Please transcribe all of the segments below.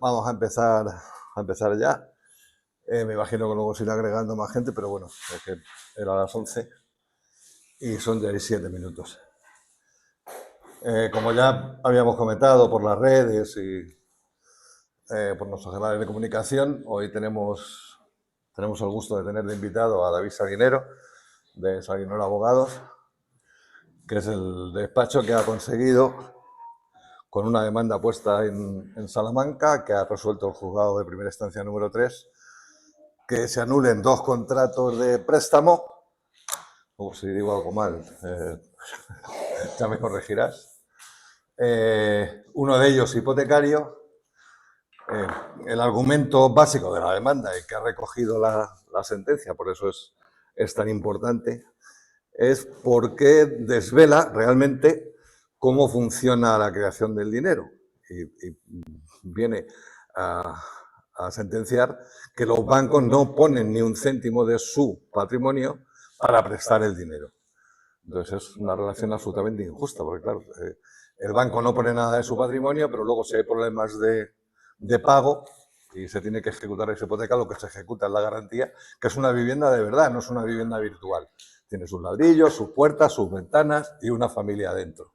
vamos a empezar ya. Me imagino que luego se irá agregando más gente, pero bueno, es que era las 11 y son ya 7 minutos. Como ya habíamos comentado por las redes y por nuestros canales de comunicación, hoy tenemos el gusto de tener de invitado a David Salinero, de Salinero Abogados, que es el despacho que ha conseguido, con una demanda puesta en Salamanca, que ha resuelto el juzgado de primera instancia número 3, que se anulen 2 contratos de préstamo, o si digo algo mal, ya me corregirás. Uno de ellos hipotecario. El argumento básico de la demanda y que ha recogido la sentencia, por eso es tan importante, es porque desvela realmente cómo funciona la creación del dinero y viene a sentenciar que los bancos no ponen ni un céntimo de su patrimonio para prestar el dinero. Entonces es una relación absolutamente injusta, porque claro, el banco no pone nada de su patrimonio, pero luego si hay problemas de pago y se tiene que ejecutar esa hipoteca, lo que se ejecuta es la garantía, que es una vivienda de verdad, no es una vivienda virtual. Tiene sus ladrillos, sus puertas, sus ventanas y una familia adentro.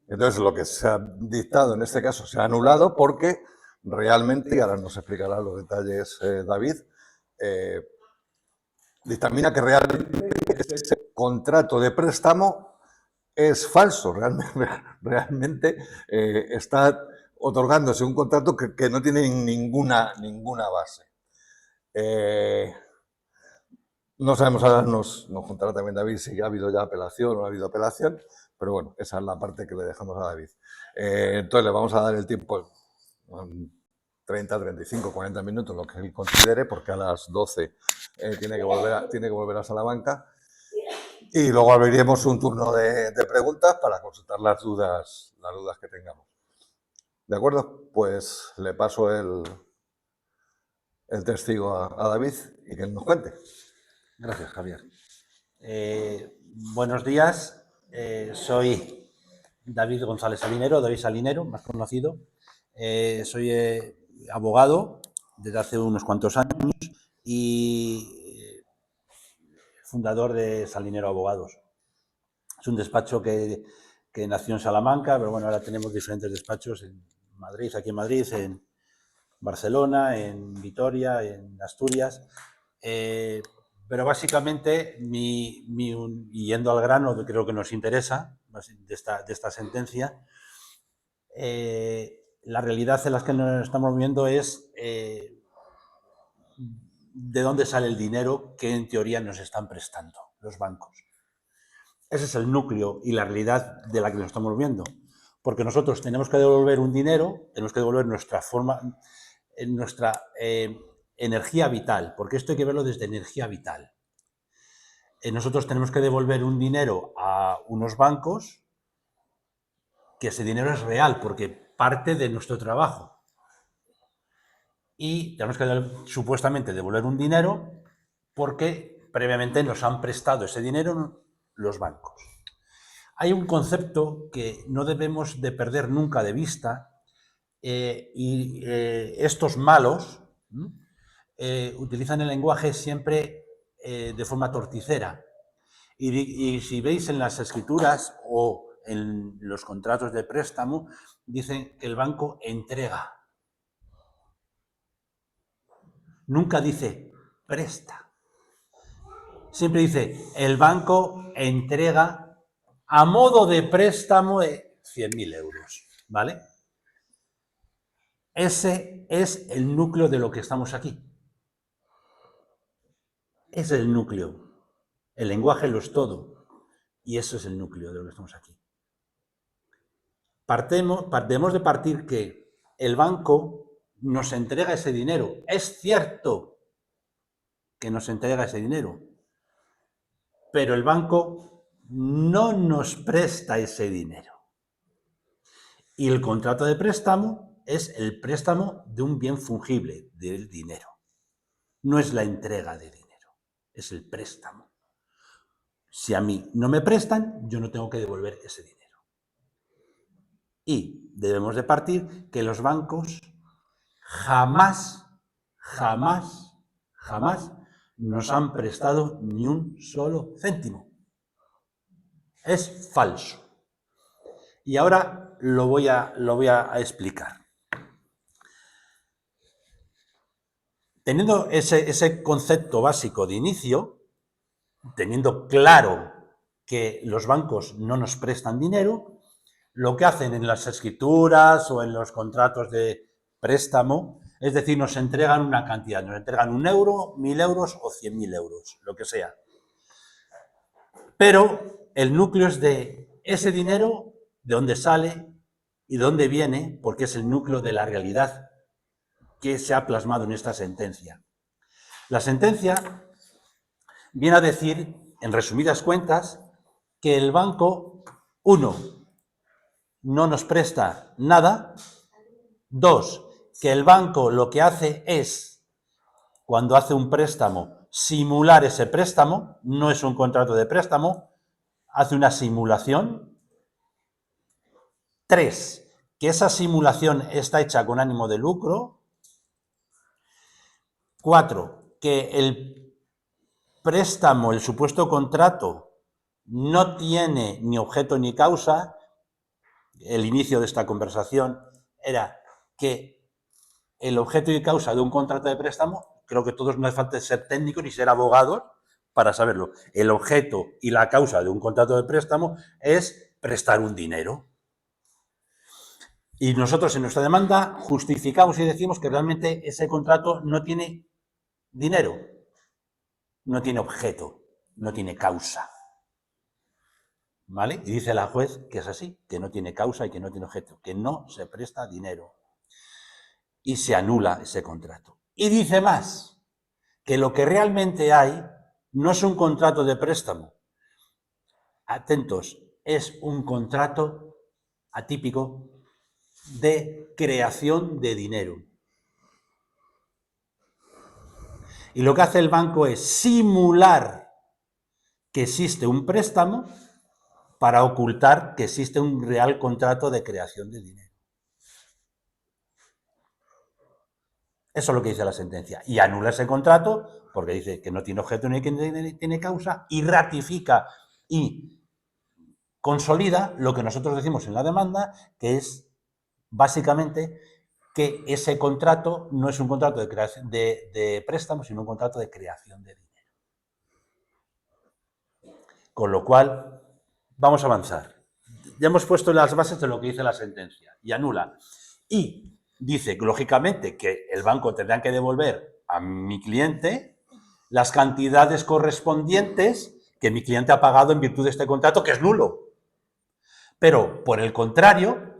Entonces, lo que se ha dictado en este caso se ha anulado porque realmente, y ahora nos explicará los detalles David, dictamina que realmente ese contrato de préstamo es falso, realmente está otorgándose un contrato que no tiene ninguna base. No sabemos, ahora nos contará también David si ha habido ya apelación o no ha habido apelación, pero bueno, esa es la parte que le dejamos a David. Entonces le vamos a dar el tiempo, 30, 35, 40 minutos, lo que él considere, porque a las 12 tiene que volver a Salamanca. Y luego abriremos un turno de preguntas para consultar las dudas que tengamos. ¿De acuerdo? Pues le paso el testigo a David y que nos cuente. Gracias, Javier. Buenos días, soy David González Salinero, David Salinero, más conocido. Soy abogado desde hace unos cuantos años y fundador de Salinero Abogados. Es un despacho que nació en Salamanca, pero bueno, ahora tenemos diferentes despachos en Madrid, aquí en Madrid, en Barcelona, en Vitoria, en Asturias. Pero básicamente, y yendo al grano, que creo que nos interesa de esta sentencia, la realidad en la que nos estamos viendo es de dónde sale el dinero que en teoría nos están prestando los bancos. Ese es el núcleo y la realidad de la que nos estamos viendo. Porque nosotros tenemos que devolver un dinero, tenemos que devolver nuestra energía vital, porque esto hay que verlo desde energía vital. Nosotros tenemos que devolver un dinero a unos bancos, que ese dinero es real, porque parte de nuestro trabajo. Y tenemos que supuestamente devolver un dinero porque previamente nos han prestado ese dinero los bancos. Hay un concepto que no debemos de perder nunca de vista, y estos malos utilizan el lenguaje siempre de forma torticera. Y si veis en las escrituras o en los contratos de préstamo, dicen que el banco entrega. Nunca dice presta. Siempre dice el banco entrega a modo de préstamo de 100.000 euros, ¿vale? Ese es el núcleo de lo que estamos aquí. Ese es el núcleo. El lenguaje lo es todo. Y eso es el núcleo de lo que estamos aquí. Partemos de partir que el banco nos entrega ese dinero. Es cierto que nos entrega ese dinero, pero el banco no nos presta ese dinero. Y el contrato de préstamo es el préstamo de un bien fungible, del dinero. No es la entrega de dinero, es el préstamo. Si a mí no me prestan, yo no tengo que devolver ese dinero. Y debemos de partir que los bancos jamás, jamás, jamás nos han prestado ni un solo céntimo. Es falso. Y ahora lo voy a explicar. Teniendo ese concepto básico de inicio, teniendo claro que los bancos no nos prestan dinero, lo que hacen en las escrituras o en los contratos de préstamo, es decir, nos entregan una cantidad, nos entregan 1 euro, 1.000 euros o 100.000 euros, lo que sea. Pero el núcleo es de ese dinero, de dónde sale y de dónde viene, porque es el núcleo de la realidad que se ha plasmado en esta sentencia. La sentencia viene a decir, en resumidas cuentas, que el banco, 1, no nos presta nada. 2, que el banco lo que hace es, cuando hace un préstamo, simular ese préstamo, no es un contrato de préstamo, hace una simulación. 3, que esa simulación está hecha con ánimo de lucro. 4, que el préstamo, el supuesto contrato, no tiene ni objeto ni causa. El inicio de esta conversación era que el objeto y causa de un contrato de préstamo, creo que todos no hace falta ser técnicos ni ser abogados para saberlo. El objeto y la causa de un contrato de préstamo es prestar un dinero. Y nosotros en nuestra demanda justificamos y decimos que realmente ese contrato no tiene dinero, no tiene objeto, no tiene causa. ¿Vale? Y dice la juez que es así, que no tiene causa y que no tiene objeto, que no se presta dinero. Y se anula ese contrato. Y dice más, que lo que realmente hay no es un contrato de préstamo. Atentos, es un contrato atípico de creación de dinero. Y lo que hace el banco es simular que existe un préstamo para ocultar que existe un real contrato de creación de dinero. Eso es lo que dice la sentencia. Y anula ese contrato porque dice que no tiene objeto ni que tiene causa y ratifica y consolida lo que nosotros decimos en la demanda, que es básicamente que ese contrato no es un contrato de creación de préstamo, sino un contrato de creación de dinero. Con lo cual, vamos a avanzar. Ya hemos puesto las bases de lo que dice la sentencia y anula. Y dice, lógicamente, que el banco tendrá que devolver a mi cliente las cantidades correspondientes que mi cliente ha pagado en virtud de este contrato, que es nulo. Pero, por el contrario,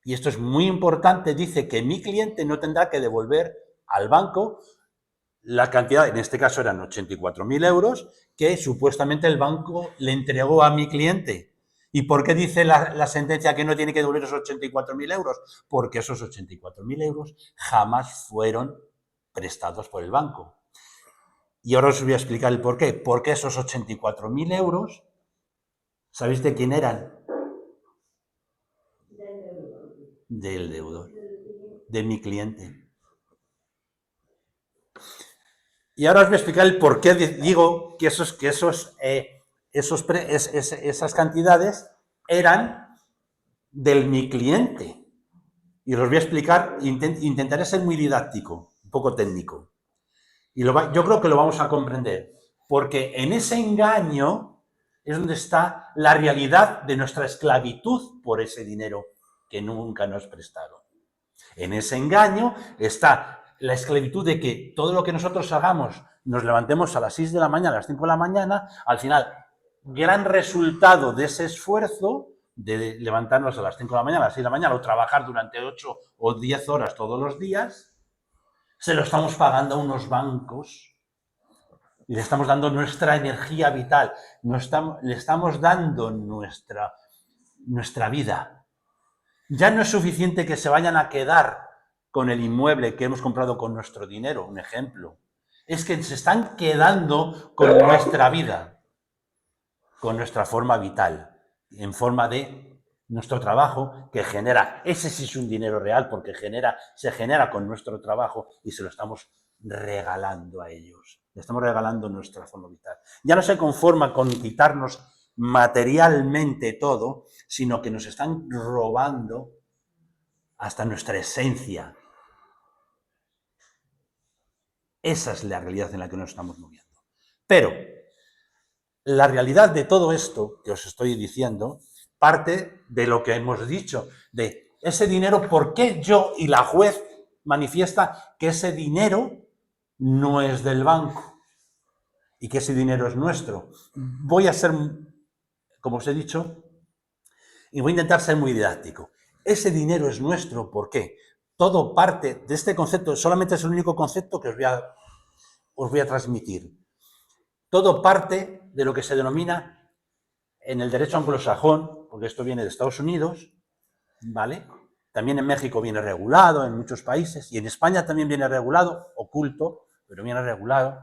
y esto es muy importante, dice que mi cliente no tendrá que devolver al banco la cantidad, en este caso eran 84.000 euros, que supuestamente el banco le entregó a mi cliente. ¿Y por qué dice la sentencia que no tiene que devolver esos 84.000 euros? Porque esos 84.000 euros jamás fueron prestados por el banco. Y ahora os voy a explicar el por qué. Porque esos 84.000 euros, ¿sabéis de quién eran? Del deudor, de mi cliente. Y ahora os voy a explicar el por qué digo que esas cantidades eran del mi cliente. Y os los voy a explicar, intentaré ser muy didáctico, un poco técnico. Y yo creo que lo vamos a comprender, porque en ese engaño es donde está la realidad de nuestra esclavitud por ese dinero que nunca nos prestaron. En ese engaño está la esclavitud de que todo lo que nosotros hagamos, nos levantemos a las 6 de la mañana, a las 5 de la mañana, al final, gran resultado de ese esfuerzo de levantarnos a las 5 de la mañana, a las 6 de la mañana, o trabajar durante 8 o 10 horas todos los días, se lo estamos pagando a unos bancos y le estamos dando nuestra energía vital, le estamos dando nuestra vida. Ya no es suficiente que se vayan a quedar con el inmueble que hemos comprado con nuestro dinero, un ejemplo. Es que se están quedando con nuestra vida, con nuestra forma vital, en forma de nuestro trabajo, que genera, ese sí es un dinero real porque se genera con nuestro trabajo y se lo estamos regalando a ellos. Le estamos regalando nuestra forma vital. Ya no se conforma con quitarnos materialmente todo, sino que nos están robando hasta nuestra esencia. Esa es la realidad en la que nos estamos moviendo. Pero la realidad de todo esto que os estoy diciendo parte de lo que hemos dicho, de ese dinero, ¿por qué yo y la juez manifiesta que ese dinero no es del banco y que ese dinero es nuestro? Voy a ser, como os he dicho, y voy a intentar ser muy didáctico. Ese dinero es nuestro, ¿por qué? Todo parte de este concepto, solamente es el único concepto que os voy a transmitir. Todo parte de lo que se denomina en el derecho anglosajón, porque esto viene de Estados Unidos, ¿vale? También en México viene regulado, en muchos países, y en España también viene regulado, oculto, pero viene regulado,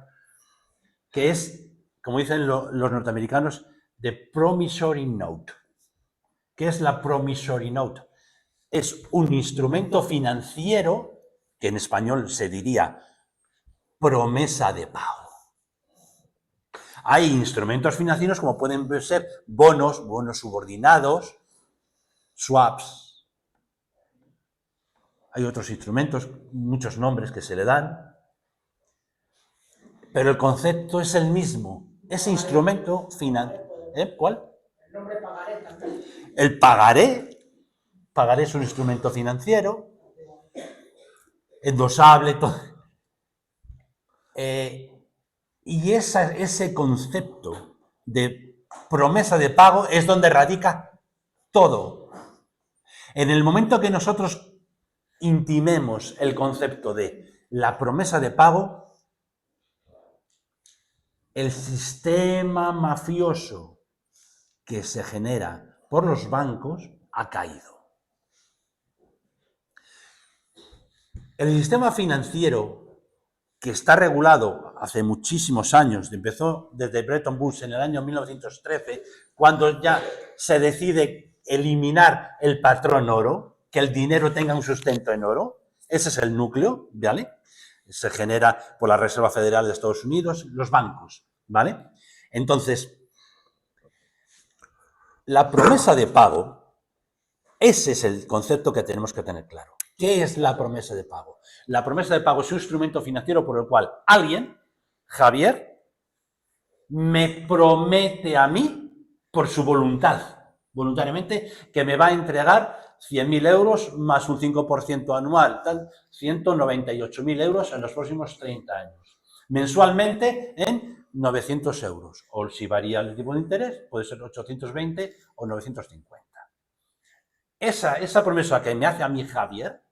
que es, como dicen los norteamericanos, the promissory note. ¿Qué es la promissory note? Es un instrumento financiero, que en español se diría promesa de pago. Hay instrumentos financieros como pueden ser bonos subordinados, swaps. Hay otros instrumentos, muchos nombres que se le dan, pero el concepto es el mismo. Ese instrumento financiero. ¿Cuál? El nombre pagaré también. El pagaré es un instrumento financiero, endosable, todo. Y ese concepto de promesa de pago es donde radica todo. En el momento que nosotros intimemos el concepto de la promesa de pago, el sistema mafioso que se genera por los bancos ha caído. El sistema financiero que está regulado hace muchísimos años, empezó desde Bretton Woods en el año 1913, cuando ya se decide eliminar el patrón oro, que el dinero tenga un sustento en oro. Ese es el núcleo, ¿vale? Se genera por la Reserva Federal de Estados Unidos, los bancos, ¿vale? Entonces, la promesa de pago, ese es el concepto que tenemos que tener claro. ¿Qué es la promesa de pago? La promesa de pago es un instrumento financiero por el cual alguien, Javier, me promete a mí, por su voluntad, voluntariamente, que me va a entregar 100.000 euros más un 5% anual, 198.000 euros en los próximos 30 años. Mensualmente en 900 euros. O si varía el tipo de interés, puede ser 820 o 950. Esa promesa que me hace a mí Javier,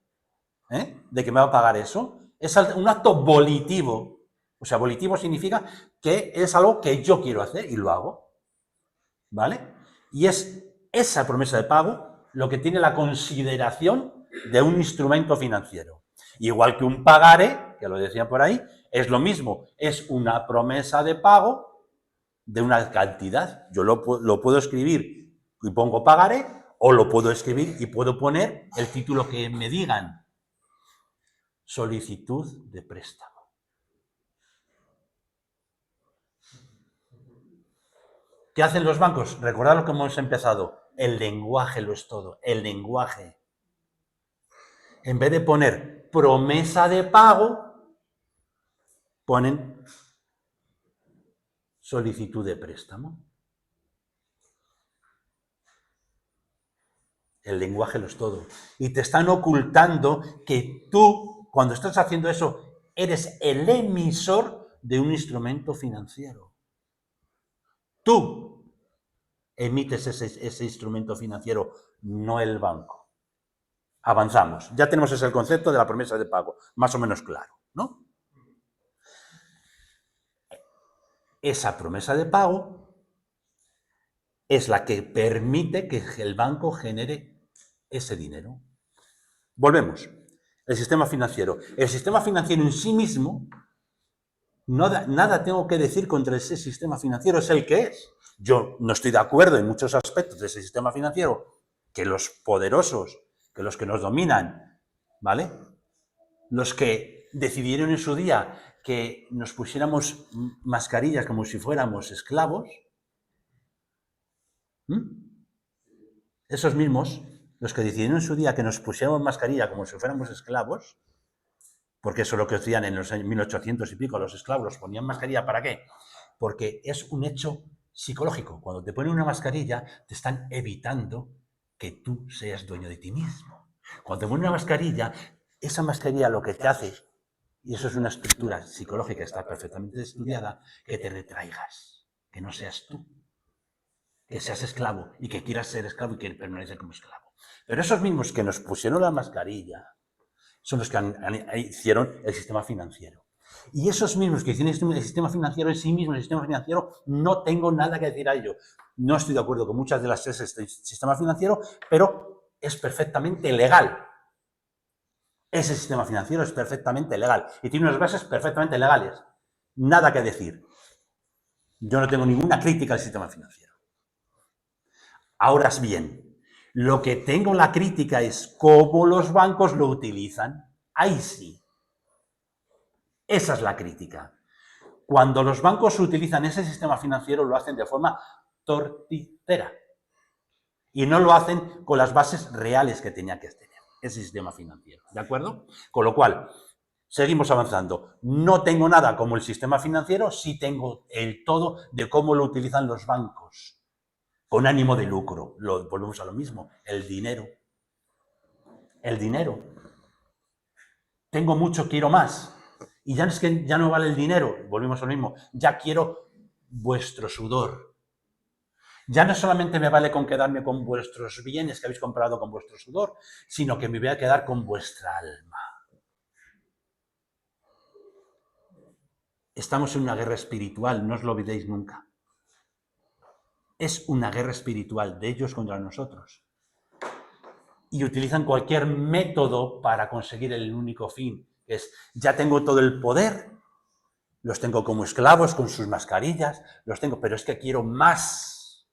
de que me va a pagar eso, es un acto volitivo. O sea, volitivo significa que es algo que yo quiero hacer y lo hago, ¿vale? Y es esa promesa de pago lo que tiene la consideración de un instrumento financiero. Igual que un pagaré, que lo decían por ahí, es lo mismo, es una promesa de pago de una cantidad. Yo lo puedo escribir y pongo pagaré, o lo puedo escribir y puedo poner el título que me digan. Solicitud de préstamo. ¿Qué hacen los bancos? Recordad lo que hemos empezado. El lenguaje lo es todo. El lenguaje. En vez de poner promesa de pago, ponen solicitud de préstamo. El lenguaje lo es todo. Y te están ocultando que tú, cuando estás haciendo eso, eres el emisor de un instrumento financiero. Tú emites ese instrumento financiero, no el banco. Avanzamos. Ya tenemos ese concepto de la promesa de pago, más o menos claro, ¿no? Esa promesa de pago es la que permite que el banco genere ese dinero. Volvemos. El sistema financiero. El sistema financiero en sí mismo, nada tengo que decir contra ese sistema financiero, es el que es. Yo no estoy de acuerdo en muchos aspectos de ese sistema financiero, que los poderosos, que los que nos dominan, ¿vale? Los que decidieron en su día que nos pusiéramos mascarillas como si fuéramos esclavos, esos mismos, los que decidieron en su día que nos pusiéramos mascarilla como si fuéramos esclavos, porque eso es lo que hacían en los años 1800 y pico, los esclavos los ponían mascarilla, ¿para qué? Porque es un hecho psicológico. Cuando te ponen una mascarilla, te están evitando que tú seas dueño de ti mismo. Cuando te ponen una mascarilla, esa mascarilla lo que te hace, y eso es una estructura psicológica, está perfectamente estudiada, que te retraigas, que no seas tú, que seas esclavo y que quieras ser esclavo y que permanecer como esclavo. Pero esos mismos que nos pusieron la mascarilla son los que hicieron el sistema financiero. Y esos mismos que hicieron el sistema financiero en sí mismo, el sistema financiero, no tengo nada que decir a ello. No estoy de acuerdo con muchas de las tesis del sistema financiero, pero es perfectamente legal. Ese sistema financiero es perfectamente legal y tiene unas bases perfectamente legales. Nada que decir. Yo no tengo ninguna crítica al sistema financiero. Ahora bien, lo que tengo la crítica es cómo los bancos lo utilizan. Ahí sí. Esa es la crítica. Cuando los bancos utilizan ese sistema financiero, lo hacen de forma torticera. Y no lo hacen con las bases reales que tenía que tener ese sistema financiero. ¿De acuerdo? Con lo cual, seguimos avanzando. No tengo nada como el sistema financiero, sí tengo el todo de cómo lo utilizan los bancos. Con ánimo de lucro. Volvemos a lo mismo. El dinero. El dinero. Tengo mucho, quiero más. Y ya es que ya no vale el dinero, volvemos a lo mismo, ya quiero vuestro sudor. Ya no solamente me vale con quedarme con vuestros bienes que habéis comprado con vuestro sudor, sino que me voy a quedar con vuestra alma. Estamos en una guerra espiritual, no os lo olvidéis nunca. Es una guerra espiritual de ellos contra nosotros. Y utilizan cualquier método para conseguir el único fin, que es, ya tengo todo el poder, los tengo como esclavos con sus mascarillas, los tengo, pero es que quiero más.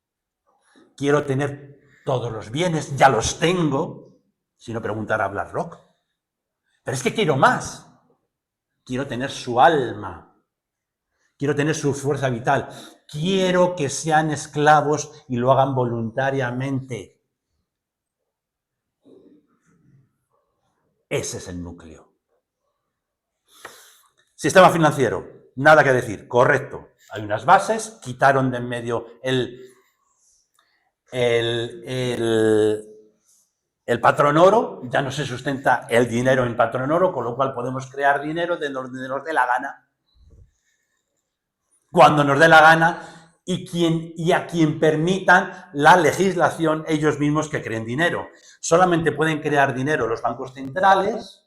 Quiero tener todos los bienes, ya los tengo, si no preguntar a BlackRock. Pero es que quiero más. Quiero tener su alma. Quiero tener su fuerza vital. Quiero que sean esclavos y lo hagan voluntariamente. Ese es el núcleo. Sistema financiero, nada que decir, correcto. Hay unas bases, quitaron de en medio el patrón oro, ya no se sustenta el dinero en patrón oro, con lo cual podemos crear dinero de donde nos dé la gana, cuando nos dé la gana y a quien permitan la legislación ellos mismos que creen dinero. Solamente pueden crear dinero los bancos centrales,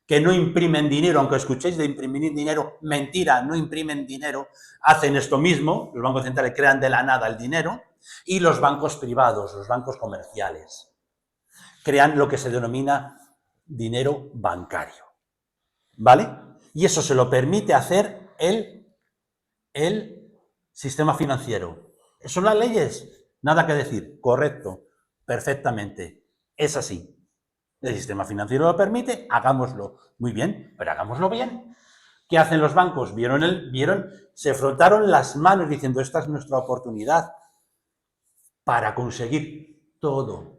que no imprimen dinero, aunque escuchéis de imprimir dinero, mentira, no imprimen dinero, hacen esto mismo, los bancos centrales crean de la nada el dinero, y los bancos privados, los bancos comerciales, crean lo que se denomina dinero bancario, ¿vale? Y eso se lo permite hacer el sistema financiero. ¿Son las leyes? Nada que decir, correcto, perfectamente, es así. El sistema financiero lo permite, hagámoslo muy bien, pero hagámoslo bien. ¿Qué hacen los bancos? Se frotaron las manos diciendo, esta es nuestra oportunidad para conseguir todo.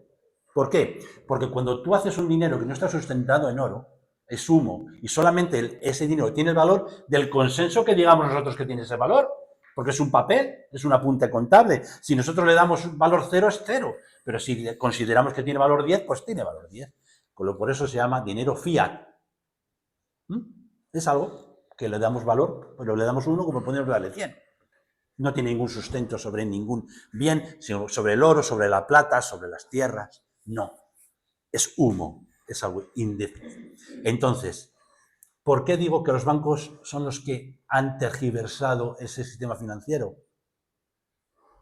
¿Por qué? Porque cuando tú haces un dinero que no está sustentado en oro, es humo, y solamente ese dinero tiene el valor del consenso que digamos nosotros que tiene ese valor, porque es un papel, es un apunte contable. Si nosotros le damos valor 0, es 0, pero si consideramos que tiene valor 10, pues tiene valor 10. Por eso se llama dinero fiat. Es algo que le damos valor, pero le damos 1 como podemos darle 100. No tiene ningún sustento sobre ningún bien, sino sobre el oro, sobre la plata, sobre las tierras. No. Es humo, es algo indefinido. Entonces, ¿por qué digo que los bancos son los que han tergiversado ese sistema financiero?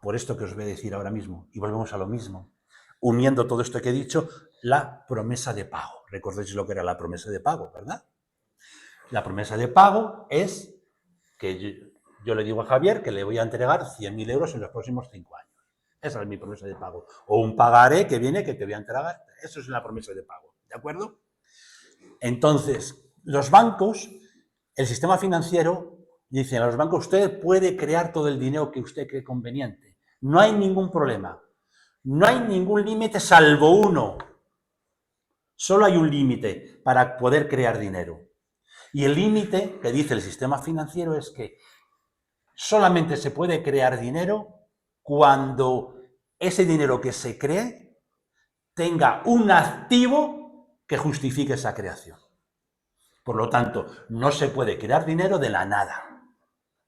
Por esto que os voy a decir ahora mismo. Y volvemos a lo mismo. Uniendo todo esto que he dicho, la promesa de pago. Recordáis lo que era la promesa de pago, ¿verdad? La promesa de pago es que yo le digo a Javier que le voy a entregar 100.000 euros en los próximos 5 años. Esa es mi promesa de pago. O un pagaré que viene que te voy a entregar. Eso es una promesa de pago. ¿De acuerdo? Entonces, los bancos, el sistema financiero, dicen a los bancos, usted puede crear todo el dinero que usted cree conveniente. No hay ningún problema. No hay ningún límite salvo uno. Solo hay un límite para poder crear dinero. Y el límite que dice el sistema financiero es que solamente se puede crear dinero cuando ese dinero que se cree tenga un activo que justifique esa creación. Por lo tanto, no se puede crear dinero de la nada.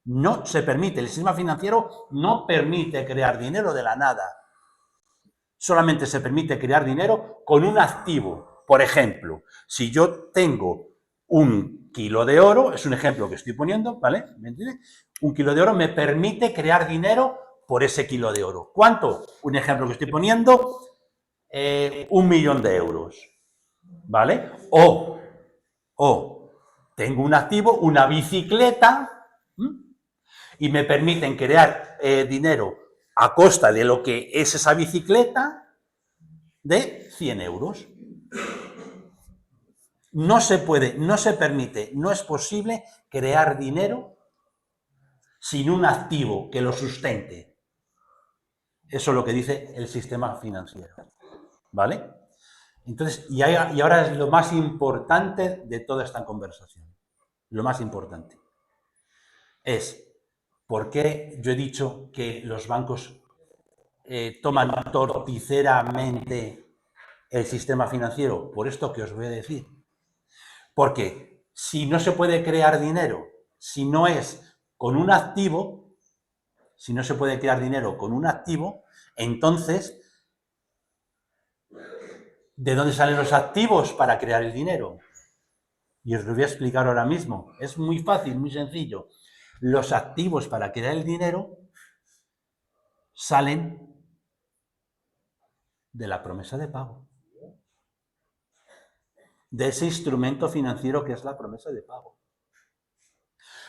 No se permite, el sistema financiero no permite crear dinero de la nada. Solamente se permite crear dinero con un activo. Por ejemplo, si yo tengo 1 kilo de oro, es un ejemplo que estoy poniendo, ¿vale? ¿Me entiendes? 1 kilo de oro me permite crear dinero por ese kilo de oro. ¿Cuánto? Un ejemplo que estoy poniendo, 1 millón de euros, ¿vale? O tengo un activo, una bicicleta, y me permiten crear dinero a costa de lo que es esa bicicleta de 100 euros. No se puede, no se permite, no es posible crear dinero sin un activo que lo sustente. Eso es lo que dice el sistema financiero. ¿Vale? Entonces, y ahora es lo más importante de toda esta conversación. Lo más importante es por qué yo he dicho que los bancos toman torticeramente el sistema financiero. Por esto que os voy a decir. Porque si no se puede crear dinero, si no es con un activo, si no se puede crear dinero con un activo, entonces, ¿de dónde salen los activos para crear el dinero? Y os lo voy a explicar ahora mismo. Es muy fácil, muy sencillo. Los activos para crear el dinero salen de la promesa de pago. De ese instrumento financiero que es la promesa de pago.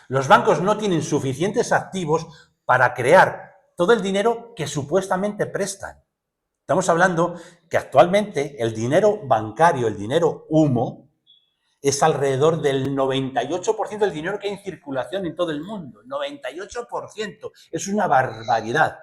Los bancos no tienen suficientes activos para crear todo el dinero que supuestamente prestan. Estamos hablando que actualmente el dinero bancario, el dinero humo, es alrededor del 98% del dinero que hay en circulación en todo el mundo. 98%. Es una barbaridad.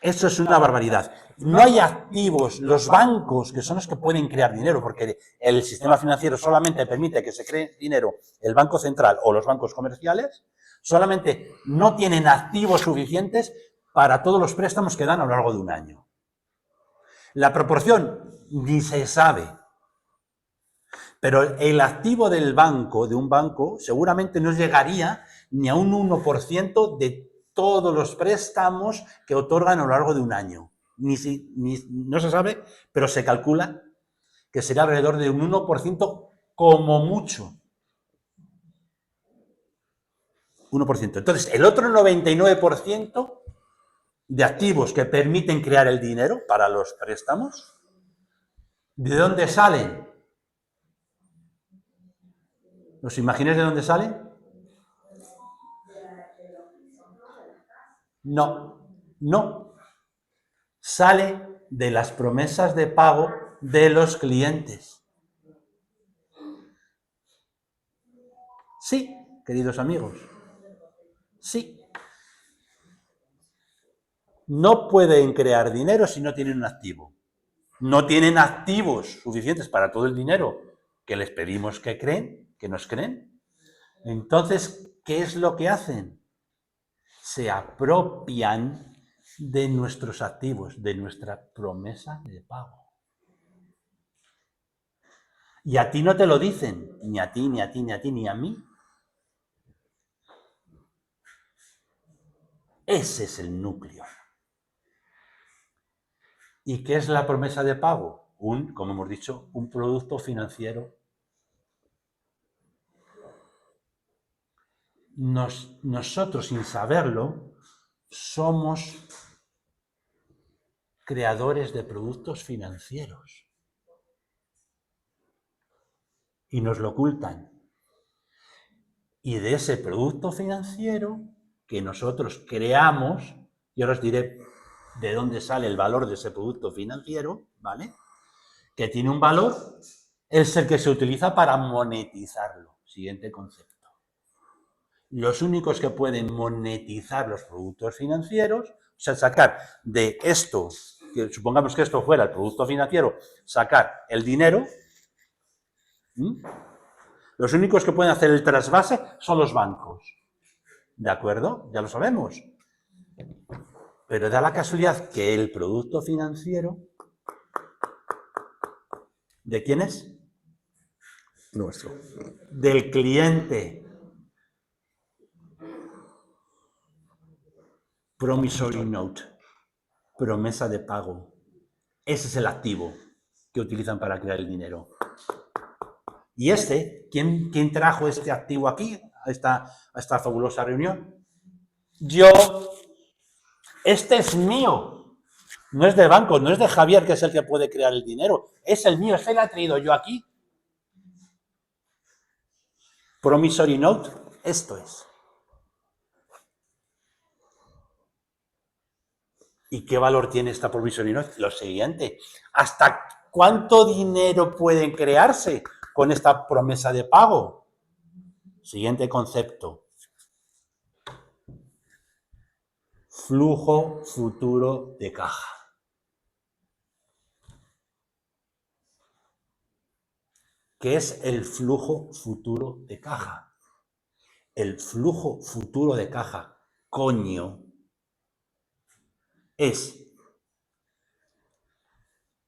Eso es una barbaridad. No hay activos, los bancos, que son los que pueden crear dinero, porque el sistema financiero solamente permite que se cree dinero el Banco Central o los bancos comerciales, solamente no tienen activos suficientes para todos los préstamos que dan a lo largo de un año. La proporción ni se sabe, pero el activo del banco, de un banco, seguramente no llegaría ni a un 1% de todos los préstamos que otorgan a lo largo de un año. No se sabe, pero se calcula que será alrededor de un 1% como mucho. 1%. Entonces, el otro 99% de activos que permiten crear el dinero para los préstamos, ¿de dónde salen? ¿Os imagináis de dónde salen? No. Sale de las promesas de pago de los clientes. Sí, queridos amigos. Sí. No pueden crear dinero si no tienen un activo. No tienen activos suficientes para todo el dinero que les pedimos que creen, que nos creen. Entonces, ¿qué es lo que hacen? Se apropian de nuestros activos, de nuestra promesa de pago. Y a ti no te lo dicen, ni a ti, ni a ti, ni a ti, ni a mí. Ese es el núcleo. ¿Y qué es la promesa de pago? Como hemos dicho, un producto financiero. Nosotros, sin saberlo, somos creadores de productos financieros. Y nos lo ocultan. Y de ese producto financiero que nosotros creamos, y ahora os diré de dónde sale el valor de ese producto financiero, ¿vale? Que tiene un valor, es el que se utiliza para monetizarlo. Siguiente concepto. Los únicos que pueden monetizar los productos financieros, o sea, sacar de esto, que supongamos que esto fuera el producto financiero, sacar el dinero, los únicos que pueden hacer el trasvase son los bancos. ¿De acuerdo? Ya lo sabemos. Pero da la casualidad que el producto financiero, ¿de quién es? Nuestro. Del cliente. Promissory note, promesa de pago. Ese es el activo que utilizan para crear el dinero. Y ¿quién trajo este activo aquí, a esta fabulosa reunión? Yo. Este es mío. No es del banco, no es de Javier, que es el que puede crear el dinero. Es el mío, este lo he traído yo aquí. Promissory note, esto es. ¿Y qué valor tiene esta promissory note? Lo siguiente, ¿hasta cuánto dinero pueden crearse con esta promesa de pago? Siguiente concepto. Flujo futuro de caja. ¿Qué es el flujo futuro de caja? El flujo futuro de caja, coño, es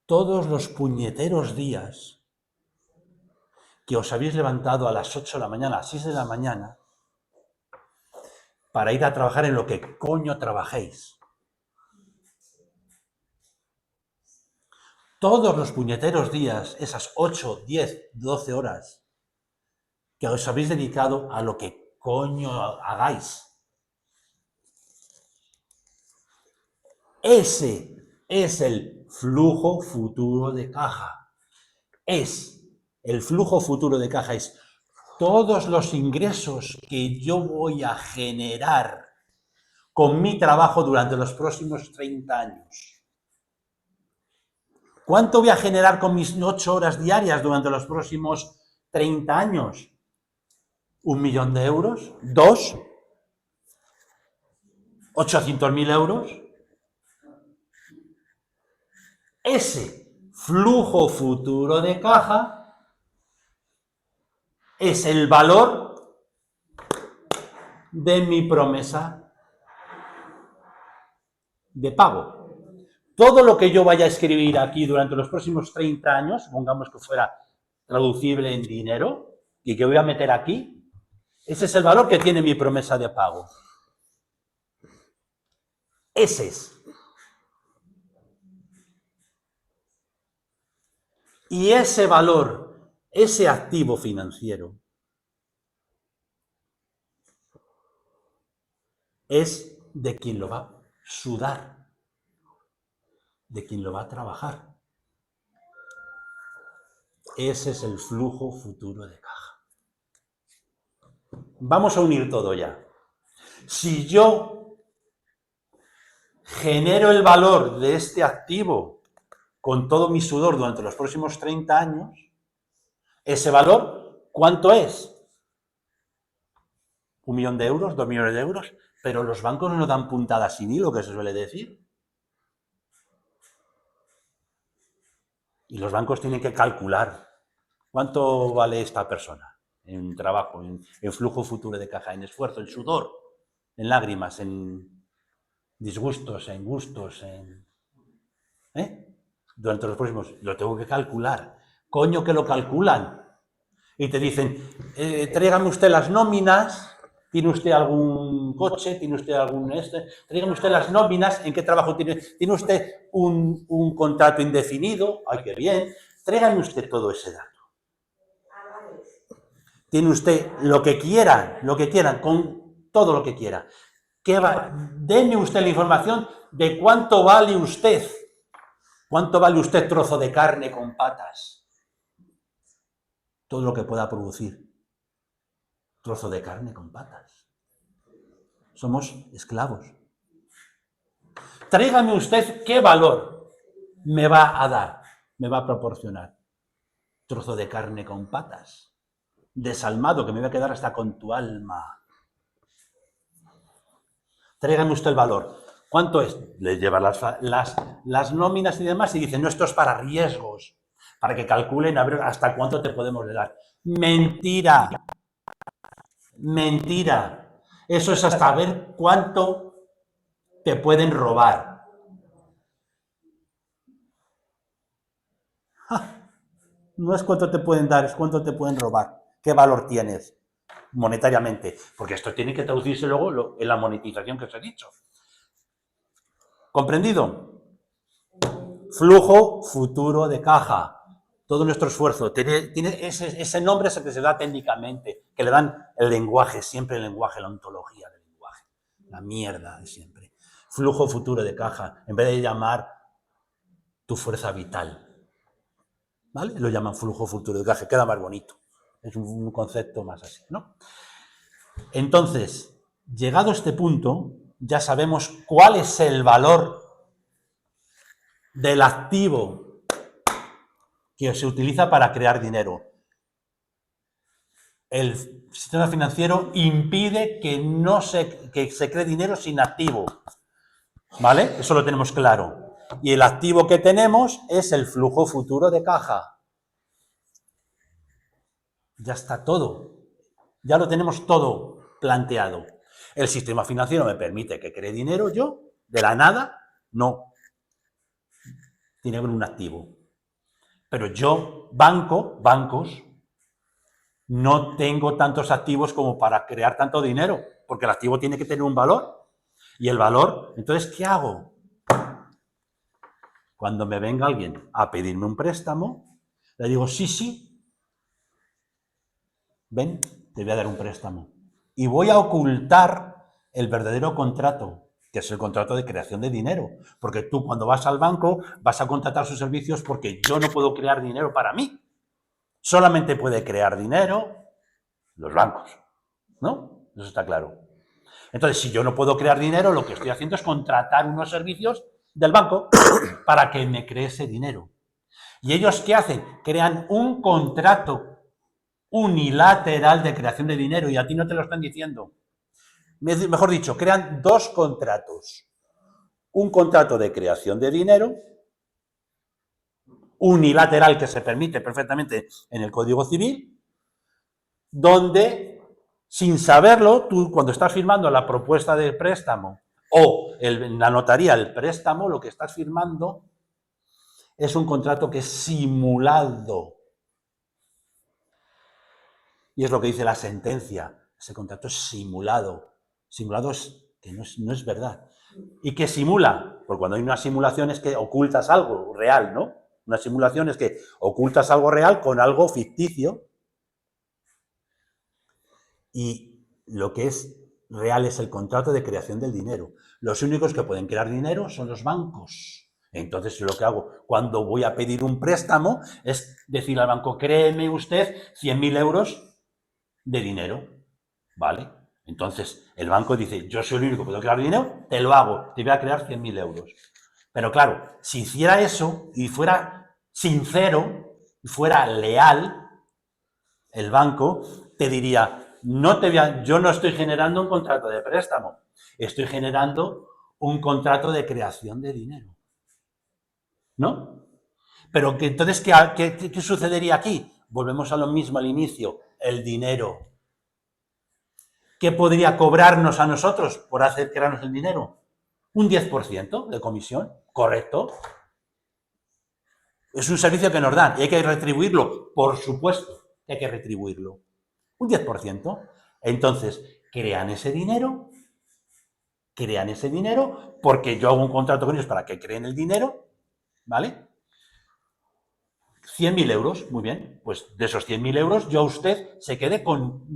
todos los puñeteros días que os habéis levantado a las 8 de la mañana, a las 6 de la mañana, para ir a trabajar en lo que coño trabajéis. Todos los puñeteros días, esas 8, 10, 12 horas que os habéis dedicado a lo que coño hagáis. Ese es el flujo futuro de caja. El flujo futuro de caja es todos los ingresos que yo voy a generar con mi trabajo durante los próximos 30 años. ¿Cuánto voy a generar con mis 8 horas diarias durante los próximos 30 años? ¿1 millón de euros? ¿2? ¿800.000 euros? Ese flujo futuro de caja es el valor de mi promesa de pago. Todo lo que yo vaya a escribir aquí durante los próximos 30 años, supongamos que fuera traducible en dinero, y que voy a meter aquí, ese es el valor que tiene mi promesa de pago. Ese es. Y ese valor, ese activo financiero, es de quien lo va a sudar, de quien lo va a trabajar. Ese es el flujo futuro de caja. Vamos a unir todo ya. Si yo genero el valor de este activo con todo mi sudor durante los próximos 30 años, ese valor, ¿cuánto es? 1 millón de euros, 2 millones de euros, pero los bancos no dan puntadas sin hilo, que se suele decir. Y los bancos tienen que calcular cuánto vale esta persona en trabajo, en flujo futuro de caja, en esfuerzo, en sudor, en lágrimas, en disgustos, en gustos, durante los próximos. Lo tengo que calcular. Coño que lo calculan. Y te dicen, tráigame usted las nóminas. ¿Tiene usted algún coche? ¿Tiene usted algún Tráigame usted las nóminas. ¿En qué trabajo tiene? ¿Tiene usted un contrato indefinido? ¡Ay, qué bien! Tráigame usted todo ese dato. Tiene usted lo que quieran, con todo lo que quiera. Deme usted la información de cuánto vale usted. ¿Cuánto vale usted trozo de carne con patas? Todo lo que pueda producir. Trozo de carne con patas. somos esclavos. Tráigame usted qué valor me va a dar, me va a proporcionar. Trozo de carne con patas, desalmado, que me voy a quedar hasta con tu alma. Tráigame usted el valor. ¿Cuánto es? Le lleva las nóminas y demás y dice, no, esto es para riesgos, para que calculen a ver hasta cuánto te podemos dar. Mentira. Mentira. Eso es hasta ver cuánto te pueden robar. No es cuánto te pueden dar, es cuánto te pueden robar. ¿Qué valor tienes monetariamente? Porque esto tiene que traducirse luego en la monetización que os he dicho. ¿Comprendido? Flujo futuro de caja. Todo nuestro esfuerzo tiene ese nombre es el que se da técnicamente, que le dan el lenguaje, siempre el lenguaje, la ontología del lenguaje. La mierda de siempre. Flujo futuro de caja, en vez de llamar tu fuerza vital. ¿Vale? Lo llaman flujo futuro de caja, queda más bonito. Es un concepto más así, ¿no? Entonces, llegado a este punto, ya sabemos cuál es el valor del activo que se utiliza para crear dinero. El sistema financiero impide que se cree dinero sin activo, ¿vale? Eso lo tenemos claro. Y el activo que tenemos es el flujo futuro de caja. Ya está todo. Ya lo tenemos todo planteado. El sistema financiero me permite que cree dinero yo, de la nada, no. Tiene que haber un activo. Pero yo, bancos, no tengo tantos activos como para crear tanto dinero, porque el activo tiene que tener un valor. Y el valor, entonces, ¿qué hago? Cuando me venga alguien a pedirme un préstamo, le digo, sí, ven, te voy a dar un préstamo. Y voy a ocultar el verdadero contrato, que es el contrato de creación de dinero. Porque tú cuando vas al banco vas a contratar sus servicios porque yo no puedo crear dinero para mí. Solamente puede crear dinero los bancos, ¿no? Eso está claro. Entonces, si yo no puedo crear dinero, lo que estoy haciendo es contratar unos servicios del banco para que me cree ese dinero. ¿Y ellos qué hacen? Crean un contrato unilateral de creación de dinero y a ti no te lo están diciendo. Mejor dicho, crean dos contratos. Un contrato de creación de dinero unilateral que se permite perfectamente en el Código Civil, donde, sin saberlo, tú cuando estás firmando la propuesta de préstamo o en la notaría el préstamo, lo que estás firmando es un contrato que es simulado. Y es lo que dice la sentencia. Ese contrato es simulado. Simulado es que no es verdad. ¿Y qué simula? Porque cuando hay una simulación es que ocultas algo real, ¿no? Una simulación es que ocultas algo real con algo ficticio. Y lo que es real es el contrato de creación del dinero. Los únicos que pueden crear dinero son los bancos. Entonces, lo que hago cuando voy a pedir un préstamo es decir al banco, créeme usted 100.000 euros de dinero, ¿vale? Entonces, el banco dice, yo soy el único que puedo crear dinero, te lo hago, te voy a crear 100.000 euros. Pero claro, si hiciera eso y fuera sincero, y fuera leal, el banco te diría, yo no estoy generando un contrato de préstamo, estoy generando un contrato de creación de dinero. ¿No? Pero que entonces, ¿qué sucedería aquí? Volvemos a lo mismo al inicio, el dinero. ¿Qué podría cobrarnos a nosotros por hacer crearnos el dinero? Un 10% de comisión, correcto. Es un servicio que nos dan y hay que retribuirlo, por supuesto que hay que retribuirlo. Un 10%. Entonces, crean ese dinero porque yo hago un contrato con ellos para que creen el dinero, ¿vale? 100.000 euros, muy bien, pues de esos 100.000 euros yo a usted se quede con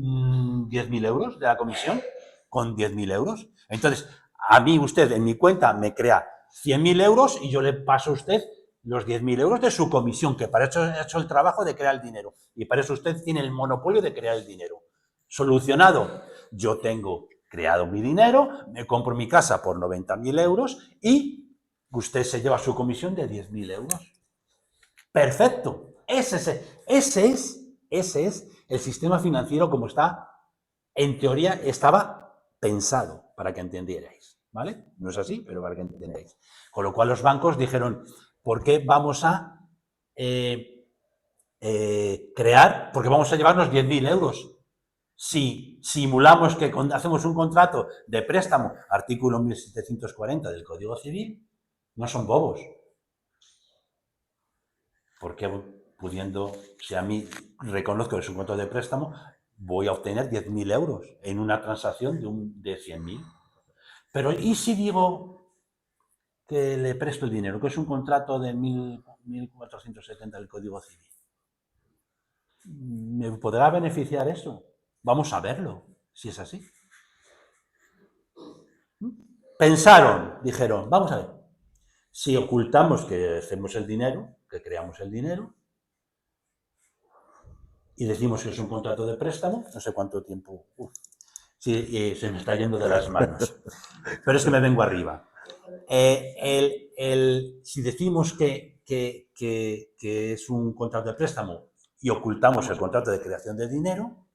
10.000 euros de la comisión, con 10.000 euros. Entonces, a mí usted en mi cuenta me crea 100.000 euros y yo le paso a usted los 10.000 euros de su comisión, que para eso ha hecho el trabajo de crear el dinero. Y para eso usted tiene el monopolio de crear el dinero. Solucionado. Yo tengo creado mi dinero, me compro mi casa por 90.000 euros y usted se lleva su comisión de 10.000 euros. Perfecto. Ese es el sistema financiero como está, en teoría, estaba pensado, para que entendierais, ¿vale? No es así, pero para que entendáis. Con lo cual los bancos dijeron, ¿por qué vamos a crear? Porque vamos a llevarnos 10.000 euros. Si simulamos que hacemos un contrato de préstamo, artículo 1740 del Código Civil, no son bobos. Porque pudiendo, si a mí reconozco que es un contrato de préstamo, voy a obtener 10.000 euros en una transacción de 100.000. Pero ¿y si digo que le presto el dinero, que es un contrato de 1470 del Código Civil? ¿Me podrá beneficiar eso? Vamos a verlo, si es así. Pensaron, dijeron, vamos a ver, si ocultamos que hacemos el dinero, que creamos el dinero, y decimos que es un contrato de préstamo, no sé cuánto tiempo, sí, se me está yendo de las manos, pero es que me vengo arriba. Si decimos que es un contrato de préstamo y ocultamos el contrato de creación de dinero,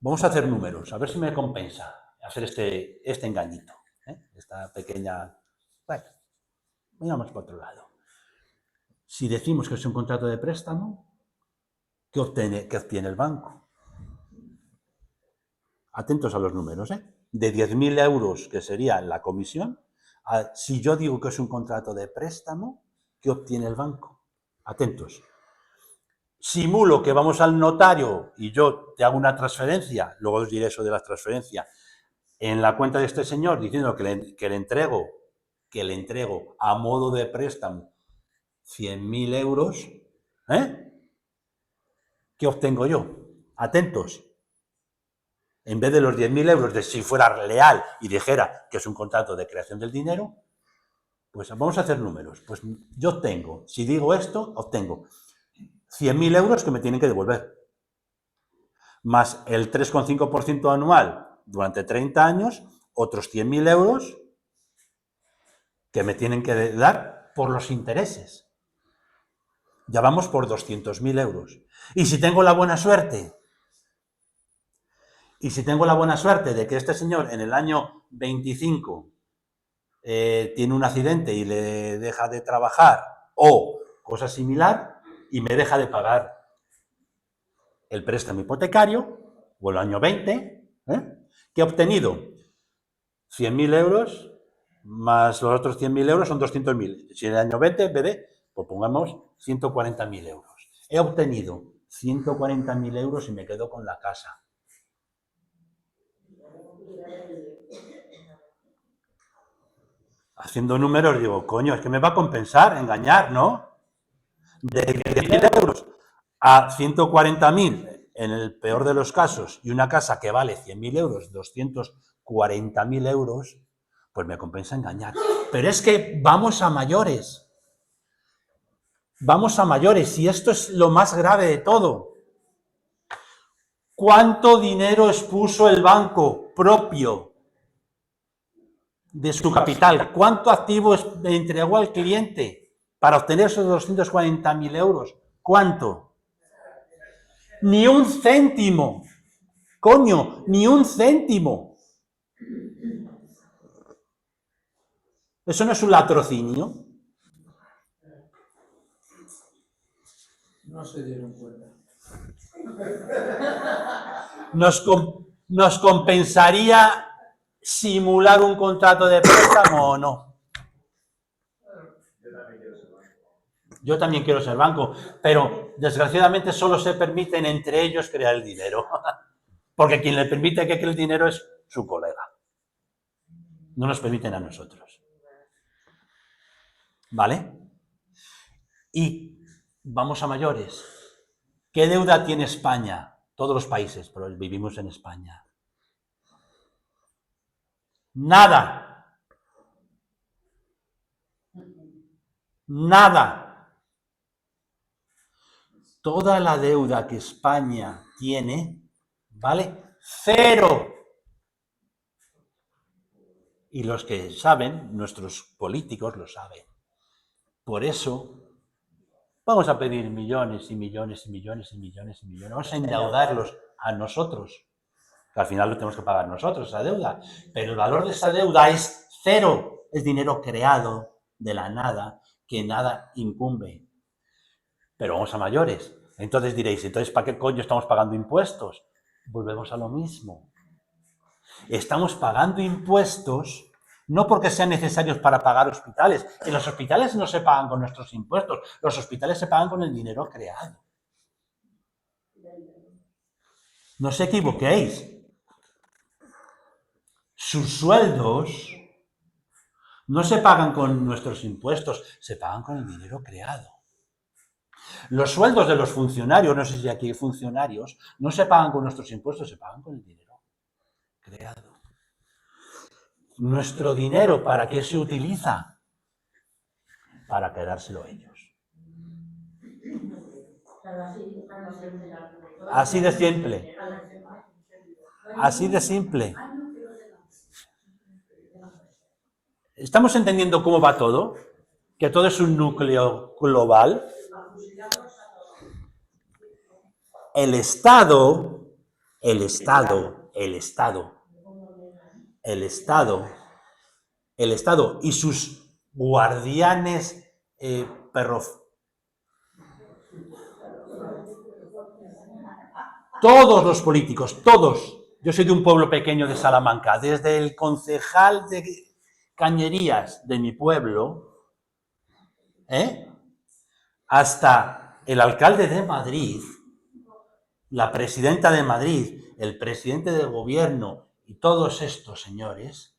vamos a hacer números, a ver si me compensa hacer este engañito, esta pequeña... Bueno, miramos por otro lado. Si decimos que es un contrato de préstamo, ¿qué obtiene el banco? Atentos a los números, de 10.000 euros, que sería la comisión, si yo digo que es un contrato de préstamo, ¿qué obtiene el banco? Atentos. Simulo que vamos al notario y yo te hago una transferencia, luego os diré eso de la transferencia, en la cuenta de este señor, diciendo que le entrego a modo de préstamo 100.000 euros, ¿qué obtengo yo? Atentos. En vez de los 10.000 euros, de si fuera leal y dijera que es un contrato de creación del dinero, pues vamos a hacer números. Pues yo obtengo, si digo esto, obtengo 100.000 euros que me tienen que devolver, más el 3,5% anual durante 30 años, otros 100.000 euros que me tienen que dar por los intereses. Ya vamos por 200.000 euros. Y si tengo la buena suerte de que este señor en el año 25 tiene un accidente y le deja de trabajar o cosa similar y me deja de pagar el préstamo hipotecario o el año 20, ¿qué he obtenido? 100.000 euros más los otros 100.000 euros son 200.000. Si en el año 20, pues pongamos 140.000 euros. He obtenido 140.000 euros y me quedo con la casa. Haciendo números digo, coño, es que me va a compensar, engañar, ¿no? De 10.000 euros a 140.000 en el peor de los casos y una casa que vale 100.000 euros, 240.000 euros, pues me compensa engañar. Pero es que vamos a mayores. Vamos a mayores y esto es lo más grave de todo. ¿Cuánto dinero expuso el banco propio de su capital? ¿Cuánto activo le entregó al cliente para obtener esos 240.000 euros? ¿Cuánto? Ni un céntimo. Coño, ni un céntimo. ¿Eso no es un latrocinio? No se dieron cuenta. ¿Nos compensaría simular un contrato de préstamo o no? Yo también quiero ser banco, pero desgraciadamente solo se permiten entre ellos crear el dinero. Porque quien le permite que cree el dinero es su colega. No nos permiten a nosotros. ¿Vale? Y vamos a mayores. ¿Qué deuda tiene España? Todos los países, pero vivimos en España. Nada. Nada. Toda la deuda que España tiene, ¿vale? Cero. Y los que saben, nuestros políticos lo saben. Por eso vamos a pedir millones y millones y millones y millones y millones. Vamos a endeudarlos a nosotros, que al final lo tenemos que pagar nosotros, esa deuda. Pero el valor de esa deuda es cero. Es dinero creado de la nada, que nada incumbe. Pero vamos a mayores. Entonces diréis, ¿entonces para qué coño estamos pagando impuestos? Volvemos a lo mismo. Estamos pagando impuestos no porque sean necesarios para pagar hospitales. En los hospitales no se pagan con nuestros impuestos. Los hospitales se pagan con el dinero creado. No os equivoquéis. Sus sueldos no se pagan con nuestros impuestos, se pagan con el dinero creado. Los sueldos de los funcionarios, no sé si aquí hay funcionarios, no se pagan con nuestros impuestos, se pagan con el dinero creado. Nuestro dinero, ¿para qué se utiliza? Para quedárselo ellos. Así de simple. Así de simple. ¿Estamos entendiendo cómo va todo? Que todo es un núcleo global. El Estado y sus guardianes perros. Todos los políticos, todos. Yo soy de un pueblo pequeño de Salamanca, desde el concejal de Cañerías de mi pueblo, hasta el alcalde de Madrid, la presidenta de Madrid, el presidente del gobierno y todos estos señores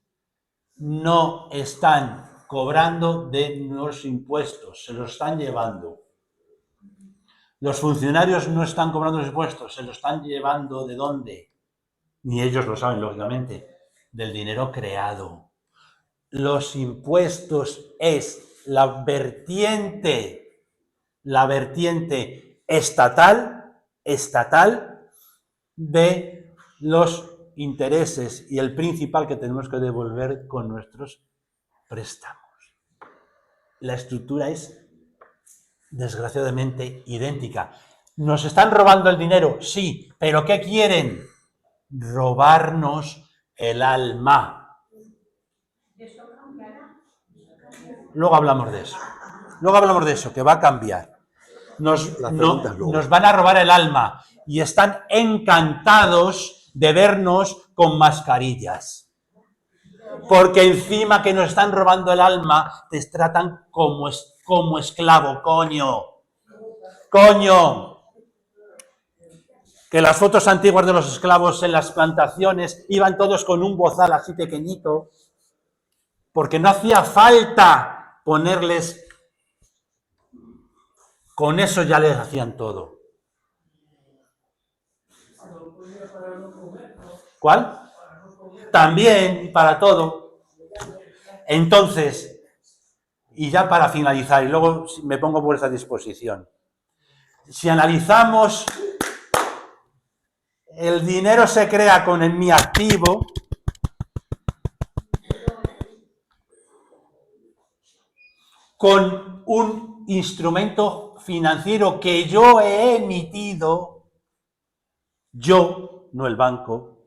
no están cobrando de los impuestos, se los están llevando. Los funcionarios no están cobrando los impuestos, se los están llevando ¿de dónde? Ni ellos lo saben, lógicamente, del dinero creado. Los impuestos es la vertiente estatal de los intereses y el principal que tenemos que devolver con nuestros préstamos. La estructura es desgraciadamente idéntica. ¿Nos están robando el dinero? Sí, pero ¿qué quieren? Robarnos el alma. Luego hablamos de eso, que va a cambiar. Nos van a robar el alma y están encantados de vernos con mascarillas. Porque encima que nos están robando el alma, te tratan como esclavo, coño. Que las fotos antiguas de los esclavos en las plantaciones iban todos con un bozal así pequeñito, porque no hacía falta ponerles, con eso ya les hacían todo. ¿Cuál? También, para todo. Entonces, y ya para finalizar, y luego me pongo por esa disposición, si analizamos, el dinero se crea con mi activo, con un instrumento financiero que yo he emitido, yo, no el banco,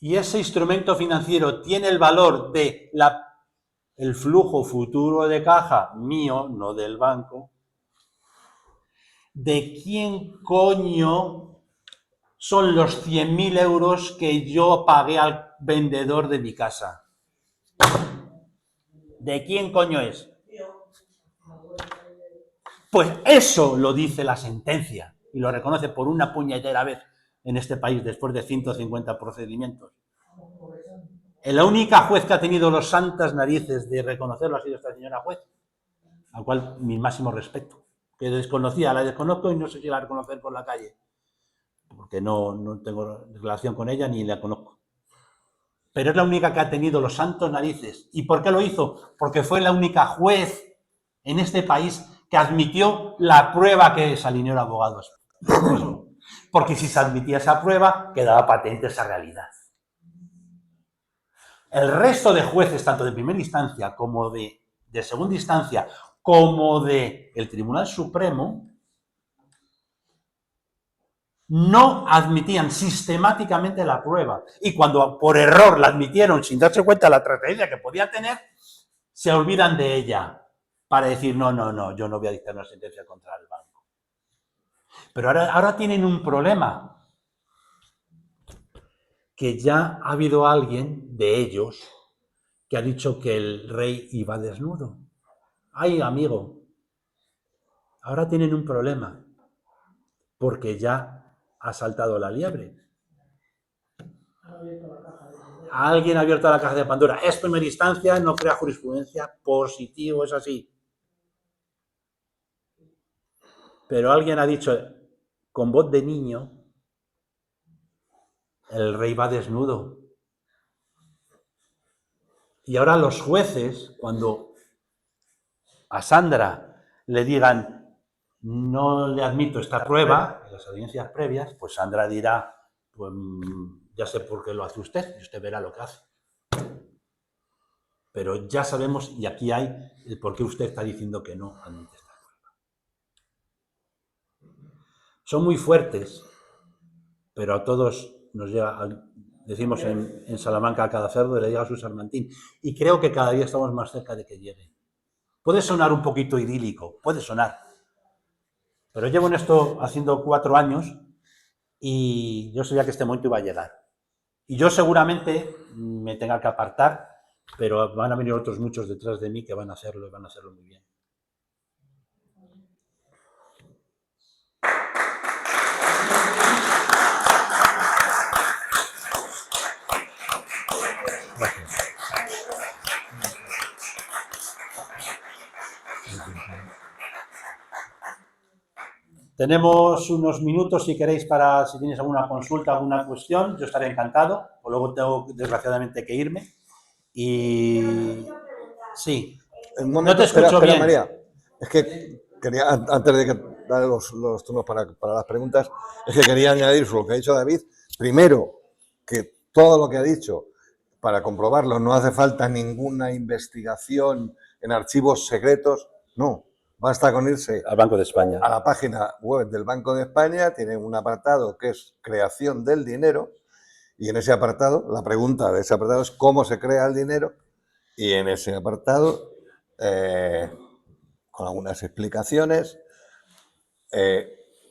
y ese instrumento financiero tiene el valor de el flujo futuro de caja mío, no del banco. ¿De quién coño son los 100.000 euros que yo pagué al vendedor de mi casa? ¿De quién coño es? Pues eso lo dice la sentencia y lo reconoce por una puñetera vez en este país después de 150 procedimientos. La única juez que ha tenido los santas narices de reconocerlo ha sido esta señora juez, al cual mi máximo respeto, que desconocía, la desconozco y no sé si la reconocer por la calle, porque no tengo relación con ella ni la conozco. Pero es la única que ha tenido los santos narices. ¿Y por qué lo hizo? Porque fue la única juez en este país que admitió la prueba que Salinero Abogados. porque si se admitía esa prueba, quedaba patente esa realidad. El resto de jueces, tanto de primera instancia como de segunda instancia, como del Tribunal Supremo, no admitían sistemáticamente la prueba. Y cuando por error la admitieron sin darse cuenta de la tragedia que podía tener, se olvidan de ella para decir, no, yo no voy a dictar una sentencia contra el banco. Pero ahora tienen un problema, que ya ha habido alguien de ellos que ha dicho que el rey iba desnudo. Ay, amigo, ahora tienen un problema, porque ya ha saltado la liebre. Alguien ha abierto la caja de Pandora. Es primera instancia, no crea jurisprudencia, positivo, es así. Pero alguien ha dicho, con voz de niño, el rey va desnudo. Y ahora los jueces, cuando a Sandra le digan, no le admito esta prueba, en las audiencias previas, pues Sandra dirá, pues ya sé por qué lo hace usted, y usted verá lo que hace. Pero ya sabemos, y aquí hay el por qué usted está diciendo que no admite esta prueba. Son muy fuertes, pero a todos nos llega, decimos en Salamanca, a cada cerdo le llega su sarmantín, y creo que cada día estamos más cerca de que llegue. Puede sonar un poquito idílico, puede sonar, pero llevo en esto haciendo 4 años y yo sabía que este momento iba a llegar. Y yo seguramente me tenga que apartar, pero van a venir otros muchos detrás de mí que van a hacerlo y van a hacerlo muy bien. Gracias. Tenemos unos minutos, si queréis, para si tenéis alguna consulta, alguna cuestión, yo estaré encantado, o luego tengo desgraciadamente que irme. Y sí, Un momento, no te escucho espera, bien. María. Es que quería, antes de que dar los turnos para las preguntas, es que quería añadir sobre lo que ha dicho David. Primero, que todo lo que ha dicho, para comprobarlo, no hace falta ninguna investigación en archivos secretos, no. Basta con irse Al Banco de España. a la página web del Banco de España, tiene un apartado que es creación del dinero, y en ese apartado, la pregunta de ese apartado es cómo se crea el dinero, y en ese apartado, con algunas explicaciones,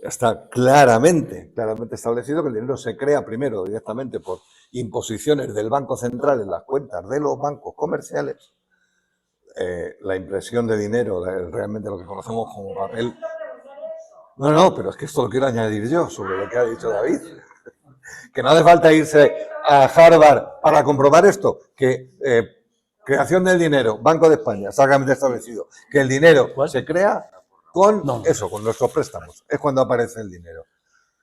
está claramente establecido que el dinero se crea primero directamente por imposiciones del Banco Central en las cuentas de los bancos comerciales. La impresión de dinero, realmente lo que conocemos como papel. No, pero es que esto lo quiero añadir yo sobre lo que ha dicho David. Que no hace falta irse a Harvard para comprobar esto, que creación del dinero, Banco de España, exactamente establecido, que el dinero se crea con eso, con nuestros préstamos, es cuando aparece el dinero.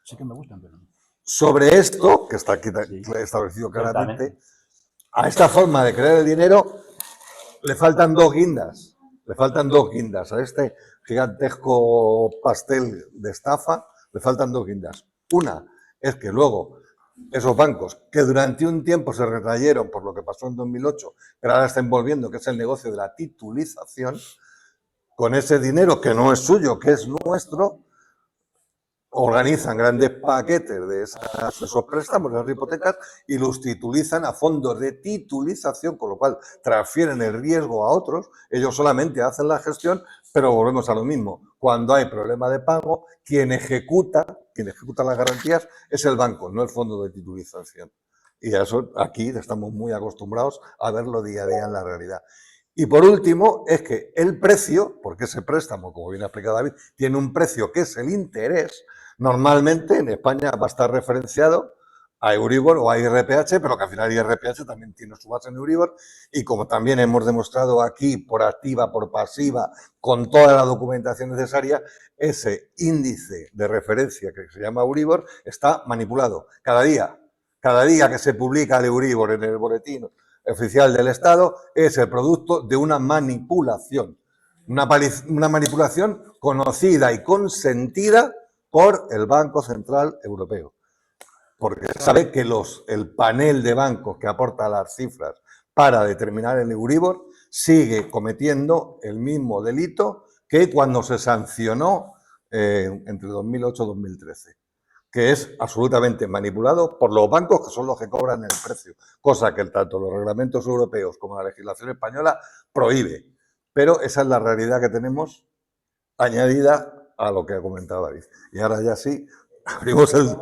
Sí que me gustan, pero no. Sobre esto, que está aquí establecido claramente, a esta forma de crear el dinero le faltan dos guindas. A este gigantesco pastel de estafa le faltan dos guindas. Una es que luego esos bancos que durante un tiempo se retrayeron por lo que pasó en 2008, pero ahora están volviendo, que es el negocio de la titulización, con ese dinero que no es suyo, que es nuestro, organizan grandes paquetes de esos préstamos, de esas hipotecas, y los titulizan a fondos de titulización, con lo cual transfieren el riesgo a otros, ellos solamente hacen la gestión, pero volvemos a lo mismo. Cuando hay problema de pago, quien ejecuta las garantías es el banco, no el fondo de titulización. Y a eso aquí estamos muy acostumbrados a verlo día a día en la realidad. Y por último, es que el precio, porque ese préstamo, como bien ha explicado David, tiene un precio que es el interés. Normalmente en España va a estar referenciado a Euribor o a IRPH, pero que al final IRPH también tiene su base en Euribor, y como también hemos demostrado aquí, por activa, por pasiva, con toda la documentación necesaria, ese índice de referencia que se llama Euribor está manipulado. Cada día que se publica el Euribor en el boletín oficial del Estado es el producto de una manipulación. Una manipulación conocida y consentida por el Banco Central Europeo. Porque sabe que el panel de bancos que aporta las cifras para determinar el Euribor sigue cometiendo el mismo delito que cuando se sancionó entre 2008 y 2013, que es absolutamente manipulado por los bancos, que son los que cobran el precio, cosa que tanto los reglamentos europeos como la legislación española prohíbe. Pero esa es la realidad que tenemos añadida a lo que ha comentado David. Y ahora ya sí, abrimos el...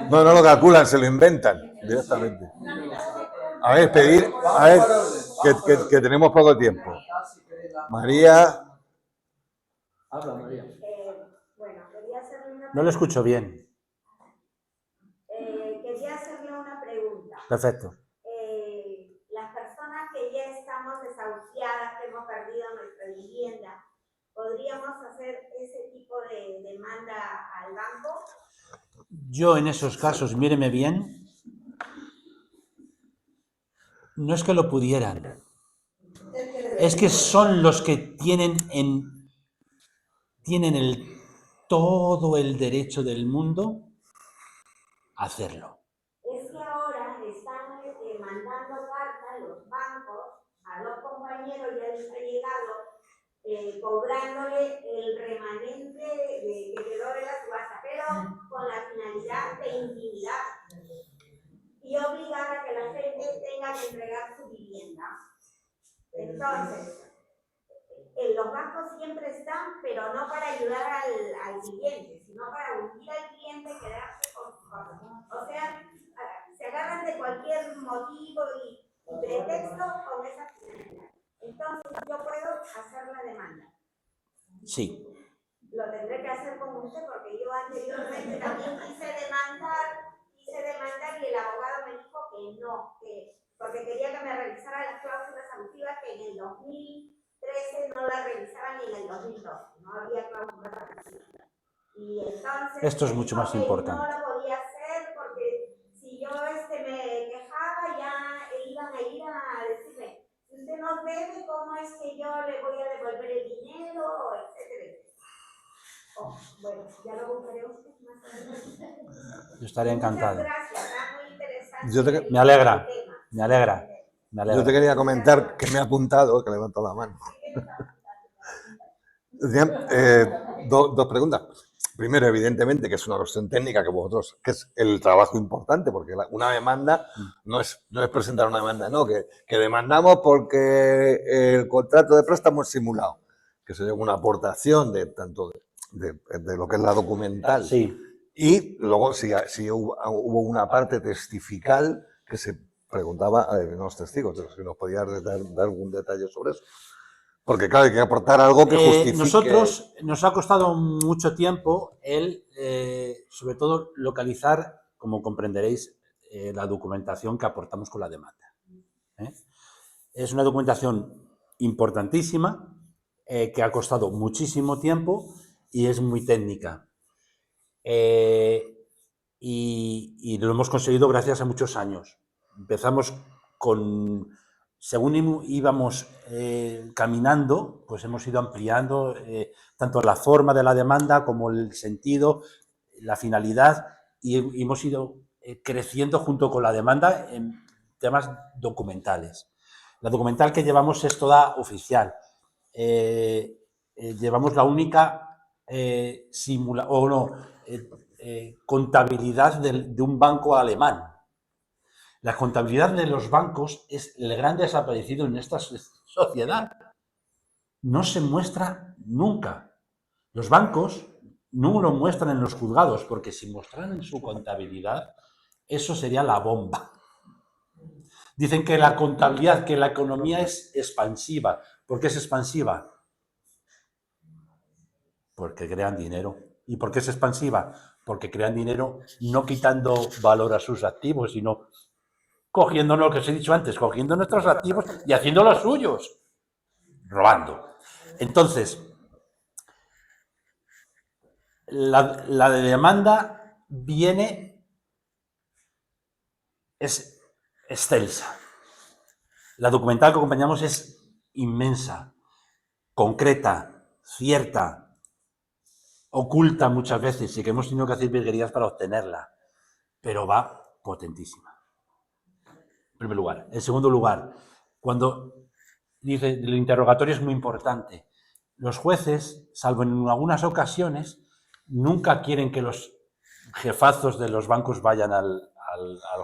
No, no lo calculan, se lo inventan directamente. A ver, que tenemos poco tiempo. María. Habla, María. Bueno, quería hacerle una No lo escucho bien. Quería hacerle una pregunta. Perfecto. Las personas que ya estamos desahuciadas, que hemos perdido nuestra vivienda, ¿podríamos hacer ese tipo de demanda al banco? Yo en esos casos, míreme bien, no es que lo pudieran, es que son los que tienen todo el derecho del mundo a hacerlo. Es que ahora están mandando cartas los bancos a dos compañeros, ya les ha llegado, cobrándole el remanente que quedó de la subasta, pero con la finalidad de intimidar y obligar a que la gente tenga que entregar su vivienda. Entonces, los bancos siempre están, pero no para ayudar al cliente, sino para hundir al cliente, quedarse con sus cosas. O sea, se agarran de cualquier motivo y pretexto con esa finalidad. Entonces, yo puedo hacer la demanda. Sí. Lo tendré que hacer con usted porque yo anteriormente también quise demandar y el abogado me dijo que no, porque quería que me revisara las cláusulas abusivas que en el 2013 no las revisaban ni en el 2012, no había cláusulas abusivas. Y entonces Esto es mucho más importante. no lo podía hacer porque si yo me quejaba ya iban a ir a decirme, si usted nos debe, ¿cómo es que yo le voy a devolver el dinero? Etcétera. Oh, bueno, ya lo buscaré usted más adelante. Yo estaría encantado. Muchas gracias, está muy interesante. Me alegra, me alegra, me alegra. Yo te quería comentar que me ha apuntado, que levanto la mano. Dos preguntas. Primero, evidentemente, que es una cuestión técnica que es el trabajo importante, porque una demanda no es presentar una demanda, no, que demandamos porque el contrato de préstamo es simulado, que sería una aportación de lo que es la documental. Sí. Y luego, si hubo una parte testifical que se preguntaba a los testigos, si nos podías dar algún detalle sobre eso. Porque, claro, hay que aportar algo que justifique... Nosotros nos ha costado mucho tiempo sobre todo, localizar, como comprenderéis, la documentación que aportamos con la demanda. Es una documentación importantísima, que ha costado muchísimo tiempo y es muy técnica. Y lo hemos conseguido gracias a muchos años. Empezamos según íbamos caminando, pues hemos ido ampliando tanto la forma de la demanda como el sentido, la finalidad, y hemos ido creciendo junto con la demanda en temas documentales. La documental que llevamos es toda oficial. Llevamos la única contabilidad de un banco alemán. La contabilidad de los bancos es el gran desaparecido en esta sociedad. No se muestra nunca. Los bancos no lo muestran en los juzgados, porque si mostraran en su contabilidad, eso sería la bomba. Dicen que la contabilidad, que la economía es expansiva. ¿Por qué es expansiva? Porque crean dinero. ¿Y por qué es expansiva? Porque crean dinero no quitando valor a sus activos, sino cogiendo lo que os he dicho antes, cogiendo nuestros activos y haciendo los suyos, robando. Entonces, la demanda es excelsa. La documental que acompañamos es inmensa. concreta, cierta, oculta muchas veces, y que hemos tenido que hacer virguerías para obtenerla, pero va potentísima. En primer lugar. En segundo lugar, cuando dice el interrogatorio es muy importante. Los jueces, salvo en algunas ocasiones, nunca quieren que los jefazos de los bancos vayan al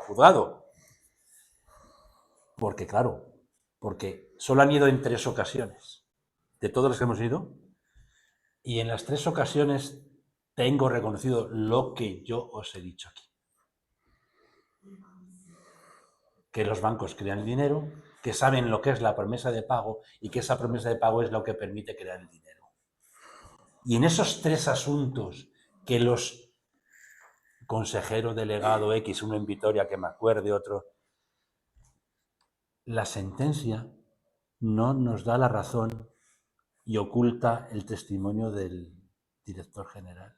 juzgado. Porque, claro, porque solo han ido en 3 ocasiones. De todos los que hemos ido, y en las 3 ocasiones tengo reconocido lo que yo os he dicho aquí. Que los bancos crean el dinero, que saben lo que es la promesa de pago y que esa promesa de pago es lo que permite crear el dinero. Y en esos 3 asuntos que los consejero delegado X, uno en Vitoria que me acuerde, otro, la sentencia no nos da la razón y oculta el testimonio del director general.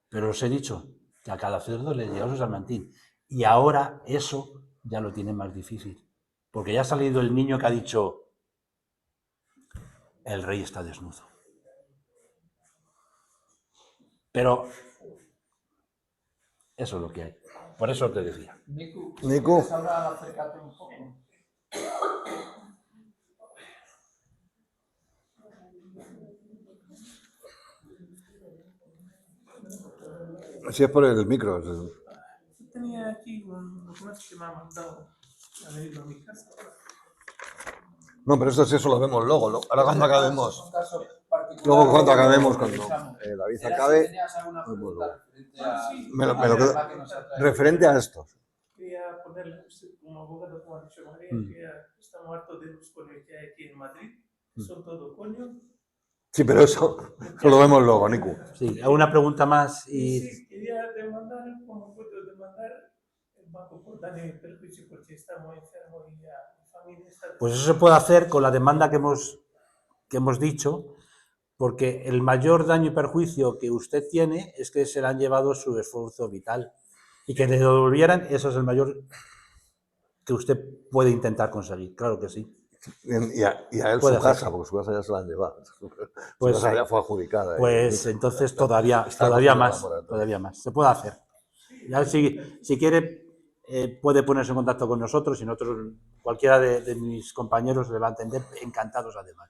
Pero os he dicho que a cada cerdo le llega su salmantín. Y ahora eso ya lo tiene más difícil. Porque ya ha salido el niño que ha dicho, el rey está desnudo. Pero eso es lo que hay. Por eso te decía. Nico, Nico. ¿puedes hablar? Acércate un poco. Si es por el micro. Yo tenía aquí un documento que me ha mandado a leerlo a mi casa. No, pero esto sí, eso lo vemos luego. Ahora cuando acabemos. Un caso particular Luego cuando que acabemos, cuando revisamos. David Era si acabe, tenías alguna pues bueno. pregunta referente a- Me lo al quedo- tema que nos ha traído. referente a estos. Quería ponerle, usted como abogado, como ha dicho María, que ya estamos hartos de los coños que hay aquí en Madrid. Son todo coños. Sí, pero eso lo vemos luego, Nico. Sí, una pregunta más y... Sí, quería demandar, como puedo demandar el banco por daño y perjuicio porque está muy enfermo y ya mi familia está... Pues eso se puede hacer con la demanda que hemos dicho, porque el mayor daño y perjuicio que usted tiene es que se le han llevado su esfuerzo vital y que le devolvieran, eso es el mayor que usted puede intentar conseguir, claro que sí. Y a él Puede su casa, hacerse. porque su casa ya se la han llevado. Pues- su casa ya fue adjudicada. Pues entonces todavía Está más, cogido la moratoria. todavía más. Se puede hacer. Ya si quiere, puede ponerse en contacto con nosotros y nosotros, cualquiera de mis compañeros le va a atender, encantados además.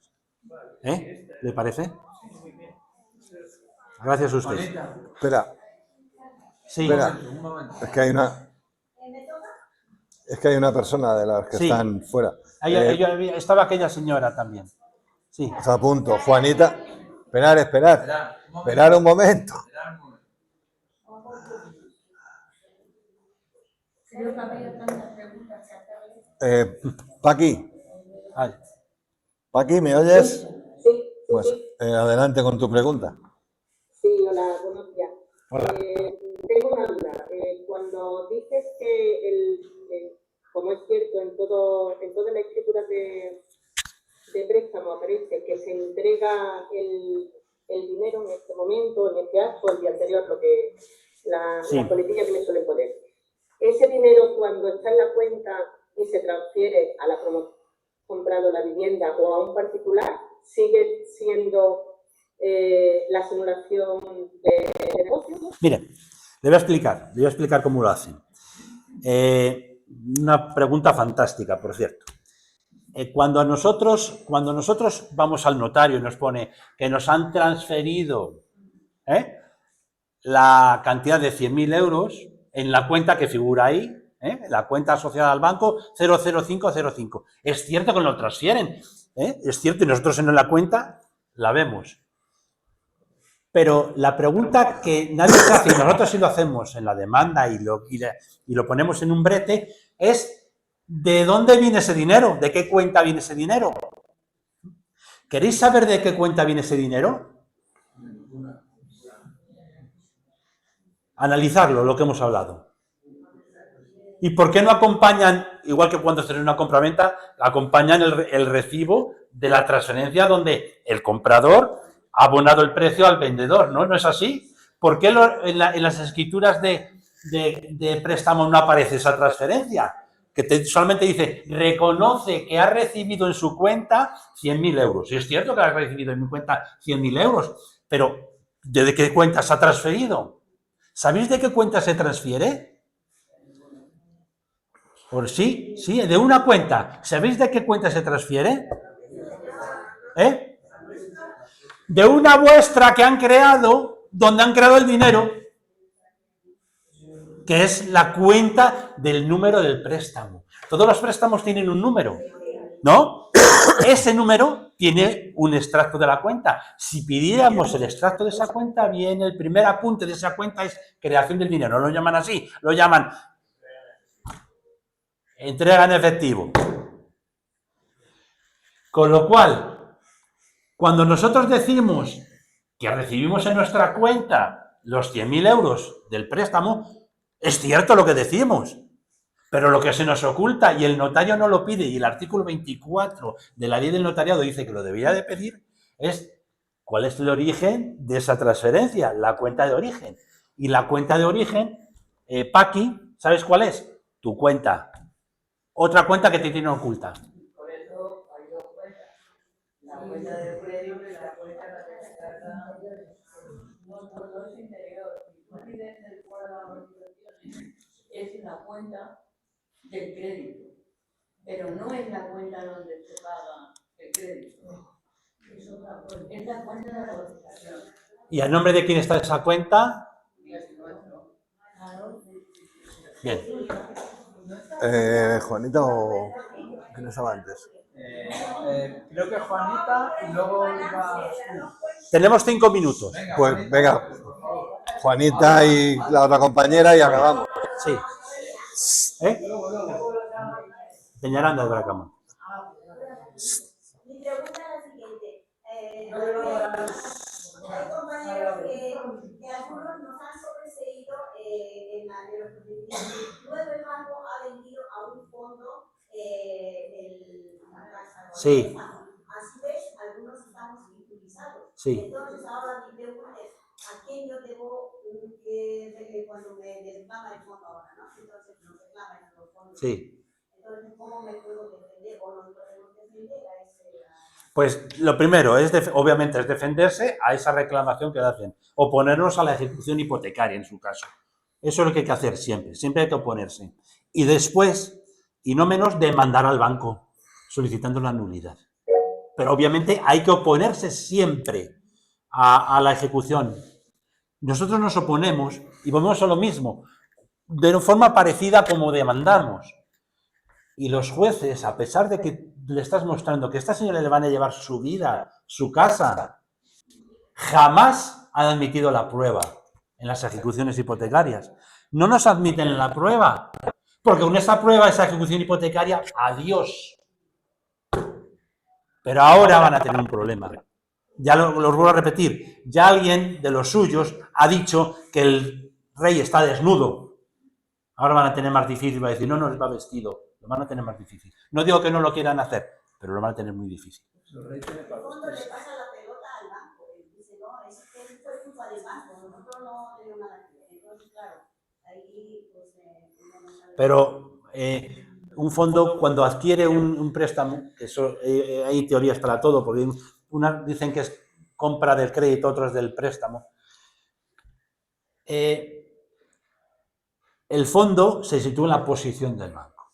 ¿Le parece? Gracias a usted. Juanita, Espera, Sí, espera. un momento. Es que hay una persona de las que Sí. están fuera. estaba aquella señora también. Sí. Está a punto. Juanita, esperar. Esperad, un momento. Esperar un momento. Esperad un momento. Creo que había tantas preguntas que hacerle. Paqui, Ay, Paqui, ¿me oyes? Sí, Pues adelante con tu pregunta. sí, hola, buenos días. Hola. Tengo una duda. Cuando dices que, como es cierto, en todas las escrituras de préstamo aparece que se entrega el dinero en este momento, en este acto, el día anterior, lo que la política que me suelen poner. Ese dinero, cuando está en la cuenta y se transfiere a la promoción comprado la vivienda o a un particular, sigue siendo la simulación de negocio. mire, le voy a explicar cómo lo hacen. Una pregunta fantástica, por cierto. Cuando nosotros vamos al notario y nos pone que nos han transferido la cantidad de 100.000 euros en la cuenta que figura ahí, la cuenta asociada al banco 00505. Es cierto que nos lo transfieren, es cierto, y nosotros en la cuenta la vemos. Pero la pregunta que nadie se hace, y nosotros sí lo hacemos en la demanda y lo ponemos en un brete, es ¿de dónde viene ese dinero? ¿De qué cuenta viene ese dinero? ¿Queréis saber de qué cuenta viene ese dinero? Analizarlo, lo que hemos hablado. ¿Y por qué no acompañan, igual que cuando se hace una compraventa, acompañan el recibo de la transferencia donde el comprador ha abonado el precio al vendedor? ¿No? ¿No es así? ¿Por qué en las escrituras de préstamo no aparece esa transferencia? solamente dice, reconoce que ha recibido en su cuenta 100.000 euros. Y es cierto que ha recibido en mi cuenta 100.000 euros, pero ¿de qué cuenta se ha transferido? ¿Sabéis de qué cuenta se transfiere? Por sí, de una cuenta. ¿Sabéis de qué cuenta se transfiere? ¿Eh? De una vuestra que han creado, donde han creado el dinero, que es la cuenta del número del préstamo. Todos los préstamos tienen un número, ¿no? Ese número tiene un extracto de la cuenta. Si pidiéramos el extracto de esa cuenta, bien, el primer apunte de esa cuenta es creación del dinero. No lo llaman así, lo llaman entrega en efectivo. Con lo cual, cuando nosotros decimos que recibimos en nuestra cuenta los 100.000 euros del préstamo, es cierto lo que decimos, pero lo que se nos oculta y el notario no lo pide y el artículo 24 de la ley del notariado dice que lo debería de pedir, es cuál es el origen de esa transferencia, la cuenta de origen. Y la cuenta de origen, Paqui, ¿sabes cuál es? Tu cuenta. Otra cuenta que te tiene oculta. Por eso hay dos cuentas. La cuenta de crédito y la cuenta que se carga. No es interior. Si tú pides el fuera de las amortizaciones, es la cuenta del crédito. Pero no es la cuenta donde se paga el crédito. Es otra cuenta. Es la cuenta de la amortización. ¿Y a nombre de quién está esa cuenta? Es nuestro. Claro. Bien. ¿Juanita o quién estaba antes? Creo que Juanita y luego iba... Tenemos 5 minutos. Venga, Pues Juanita, venga, por favor. Juanita y la otra compañera y acabamos. Sí. Peñaranda de Bracamón. Mi pregunta es la siguiente. Hay compañeros que algunos nos han sobreseído en los procedimientos. Luego el banco ha vendido a un fondo la casa. Sí. A su vez, algunos estamos utilizados. Sí. Entonces, ahora mi pregunta es, ¿a quién yo debo cuando me reclama el fondo ahora, ¿no? Entonces, nos reclaman los fondos. Sí. Entonces, ¿cómo me puedo defender o nos podemos defender a ese... Pues lo primero es, obviamente, es defenderse a esa reclamación que hacen. Oponernos a la ejecución hipotecaria, en su caso. Eso es lo que hay que hacer siempre. Siempre hay que oponerse. Y después, y no menos, demandar al banco, solicitando la nulidad. Pero obviamente hay que oponerse siempre a la ejecución. Nosotros nos oponemos y volvemos a lo mismo, de forma parecida como demandamos. Y los jueces, a pesar de que le estás mostrando que a esta señora le van a llevar su vida, su casa, jamás han admitido la prueba en las ejecuciones hipotecarias. No nos admiten la prueba, porque con esa prueba, esa ejecución hipotecaria, adiós. Pero ahora van a tener un problema. Ya lo vuelvo a repetir, ya alguien de los suyos ha dicho que el rey está desnudo. Ahora van a tener más difícil, va a decir, no, va vestido. Lo van a tener más difícil. No digo que no lo quieran hacer, pero lo van a tener muy difícil. El fondo le pasa la pelota al banco. Él dice, no, es que fue culpa del banco, nosotros no tenemos nada que ver. Entonces, claro, ahí pues no sale. Pero un fondo, cuando adquiere un préstamo, eso, hay teorías para todo, porque unas dicen que es compra del crédito, otros del préstamo. El fondo se sitúa en la posición del banco,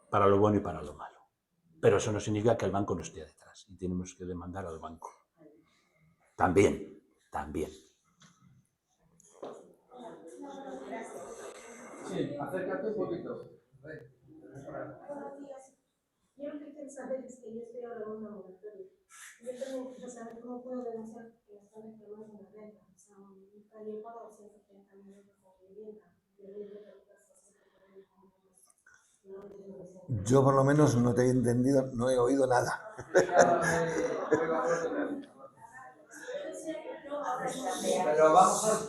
para lo bueno y para lo malo. Pero eso no significa que el banco no esté detrás y tenemos que demandar al banco. También. Sí, acércate un poquito. Buenos días. Yo lo que quiero saber es que yo estoy ahora en una moratoria. Yo también quiero saber cómo puedo denunciar que me están reclamando una renta. O sea, un taller para 230.000 euros por vivienda. Yo por lo menos no te he entendido, no he oído nada. Pero vamos a...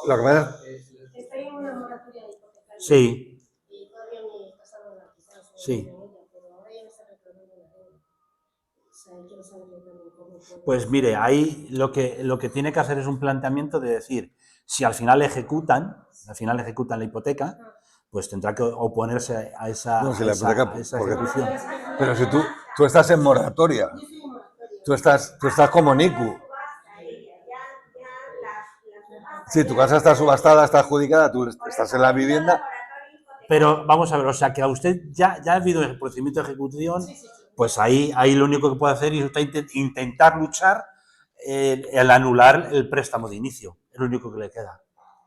Lo que pasa Estoy en una moratoria hipotecaria. Sí. Y todavía mi casa no la quizás. Sí. Pero ahora ya me está reclamando la renta. O sea, quiero saber yo también cómo puedo... Pues mire, ahí lo que tiene que hacer es un planteamiento de decir, si al final ejecutan la hipoteca, pues tendrá que oponerse a esa, No, si a la esa- hipoteca, a esa porque- ejecución. Pero si tú estás en moratoria, Yo estoy en moratoria. tú estás como Niku. Sí, tu casa está subastada, está adjudicada, tú estás en la vivienda. Pero vamos a ver, o sea, que a usted ya ha habido el procedimiento de ejecución, Sí, sí, sí. pues ahí lo único que puede hacer es usted intentar luchar el anular el préstamo de inicio. Es lo único que le queda.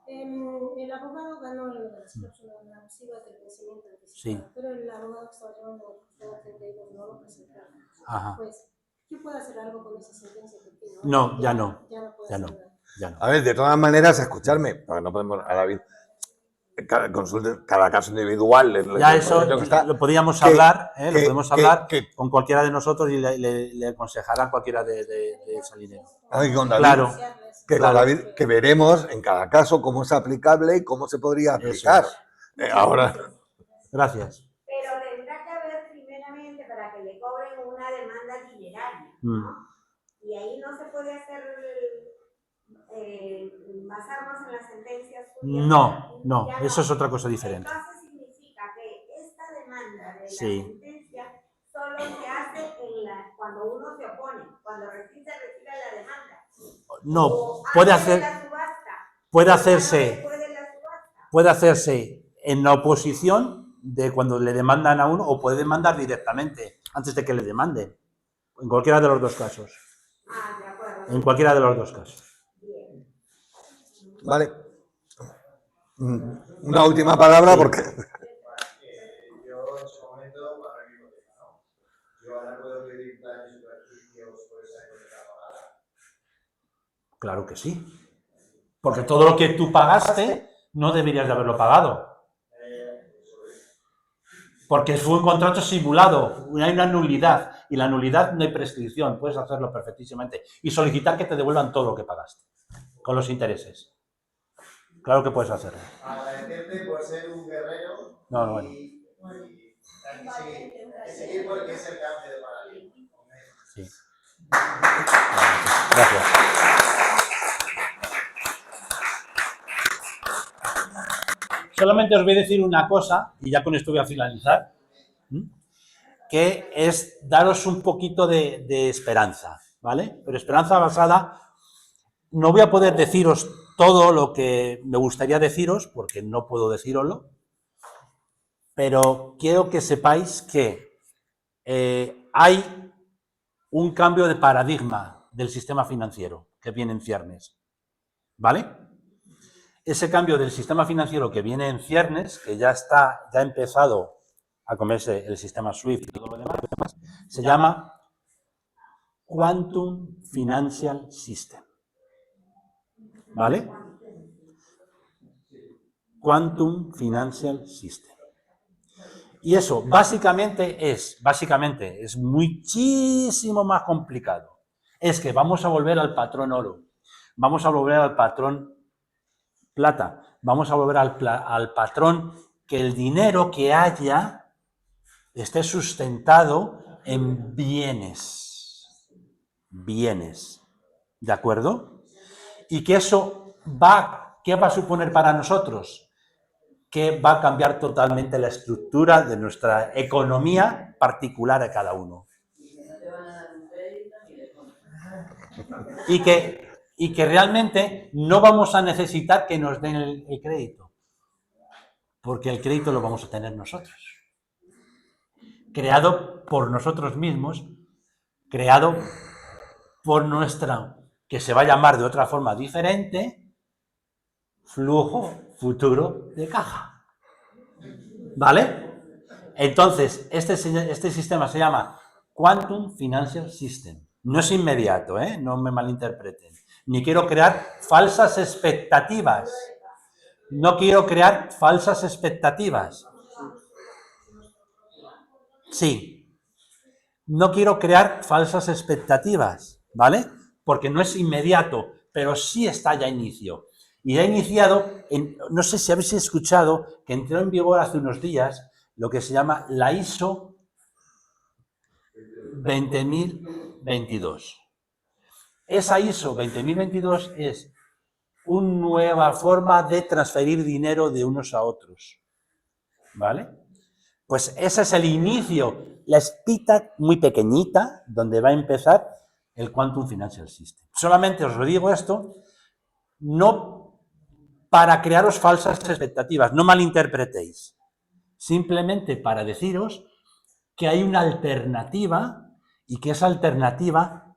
El abogado ganó lo de las cláusulas abusivas del vencimiento anticipado, Sí. pero el abogado que estaba llevando la 32 no lo presentaron. Ajá. Pues, ¿yo puedo hacer algo con esa sentencia efectiva? No, ya no. Ya no puedo Ya hacer no. nada. Ya no. A ver, de todas maneras, escucharme, porque no podemos a David. Cada caso individual. Ya eso lo que está- lo podíamos que- hablar, lo que- podemos que- hablar que- con cualquiera de nosotros y le aconsejará cualquiera de Salinero. Ay, con David, Claro. que, Claro. con David, que veremos en cada caso cómo es aplicable y cómo se podría Eso aplicar. es. Ahora, Gracias. Pero tendrá que haber primeramente para que le cobren una demanda dineraria, Mm. ¿no? Y ahí no se puede hacer, basarnos en las sentencias judiciales. No, Ya eso es otra cosa diferente. Entonces significa que esta demanda de Sí. la sentencia solo se hace cuando uno se opone, cuando se retira la demanda. No, O puede antes de hacer, la subasta, puede o hacerse, después de la subasta. puede hacerse en la oposición de cuando le demandan a uno o puede demandar directamente antes de que le demanden. En cualquiera de los dos casos. Ah, de acuerdo. En cualquiera de los dos casos. Bien. vale. Una última palabra porque Yo en su momento pagué mi hipoteca, ¿no? Yo ahora puedo pedir daños y perjuicios por esa hipoteca pagada. Claro que sí. Porque todo lo que tú pagaste no deberías de haberlo pagado. Porque fue un contrato simulado, hay una nulidad. Y la nulidad no hay prescripción, puedes hacerlo perfectísimamente. Y solicitar que te devuelvan todo lo que pagaste, con los intereses. Claro que puedes hacerlo. Agradecerte por ser un guerrero. No, bueno. Y hay que seguir porque es el cambio de paradigma. Sí. Gracias. Solamente os voy a decir una cosa, y ya con esto voy a finalizar, que es daros un poquito de esperanza, ¿vale? Pero esperanza basada, no voy a poder deciros todo lo que me gustaría deciros, porque no puedo decíroslo, pero quiero que sepáis que hay un cambio de paradigma del sistema financiero que viene en ciernes, ¿vale? Ese cambio del sistema financiero que viene en ciernes, que ya ha empezado a comerse el sistema SWIFT y todo lo demás, se llama Quantum Financial System, ¿vale? Quantum Financial System. Y eso básicamente es muchísimo más complicado. Es que vamos a volver al patrón oro, vamos a volver al patrón plata, vamos a volver al patrón que el dinero que haya esté sustentado en bienes, ¿de acuerdo? Y que eso ¿qué va a suponer para nosotros? Que va a cambiar totalmente la estructura de nuestra economía particular a cada uno. Y que realmente no vamos a necesitar que nos den el crédito, porque el crédito lo vamos a tener nosotros. Creado por nosotros mismos, creado por que se va a llamar de otra forma diferente, flujo futuro de caja. ¿Vale? Entonces, este sistema se llama Quantum Financial System. No es inmediato, no me malinterpreten. Ni quiero crear falsas expectativas. No quiero crear falsas expectativas. Sí. No quiero crear falsas expectativas, ¿vale? Porque no es inmediato, pero sí está ya inicio. Y ha iniciado, no sé si habéis escuchado, que entró en vigor hace unos días lo que se llama la ISO 20022. Esa ISO 20022 es una nueva forma de transferir dinero de unos a otros. ¿vale? Pues ese es el inicio, la espita muy pequeñita donde va a empezar el Quantum Financial System. Solamente os lo digo esto, no para crearos falsas expectativas, no malinterpretéis, simplemente para deciros que hay una alternativa y que esa alternativa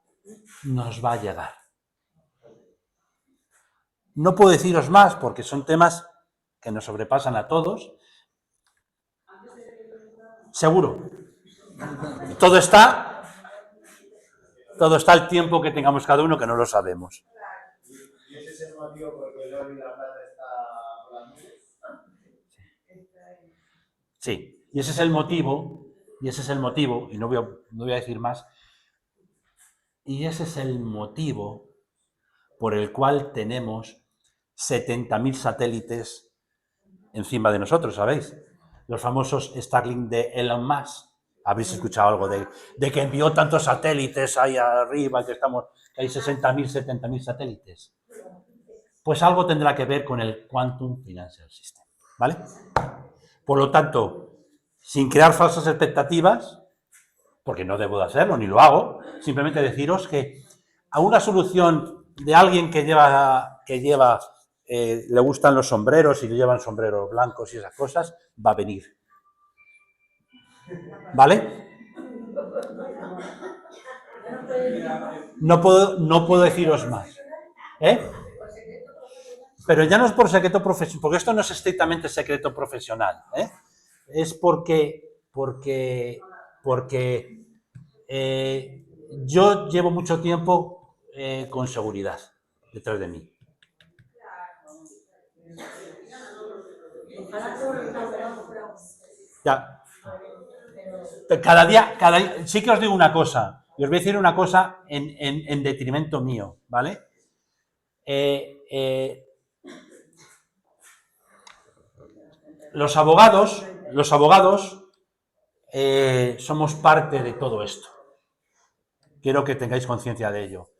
nos va a llegar. No puedo deciros más porque son temas que nos sobrepasan a todos. Seguro. Todo está al tiempo que tengamos cada uno, que no lo sabemos. ¿Y ese es el motivo por el que el oro y la plata está por las nubes? Sí, y ese es el motivo, y no voy a decir más, y ese es el motivo por el cual tenemos 70.000 satélites encima de nosotros, ¿sabéis? Los famosos Starlink de Elon Musk. ¿Habéis escuchado algo de que envió tantos satélites ahí arriba, que hay 60.000, 70.000 satélites? Pues algo tendrá que ver con el Quantum Financial System, ¿vale? Por lo tanto, sin crear falsas expectativas, porque no debo de hacerlo, ni lo hago, simplemente deciros que a una solución de alguien que le gustan los sombreros y le llevan sombreros blancos y esas cosas, va a venir. ¿Vale? No puedo deciros más. Pero ya no es por secreto profesional, porque esto no es estrictamente secreto profesional. Es porque yo llevo mucho tiempo con seguridad detrás de mí. Ya. Cada día, sí que os digo una cosa, y os voy a decir una cosa en detrimento mío, ¿vale? Los abogados somos parte de todo esto. Quiero que tengáis conciencia de ello.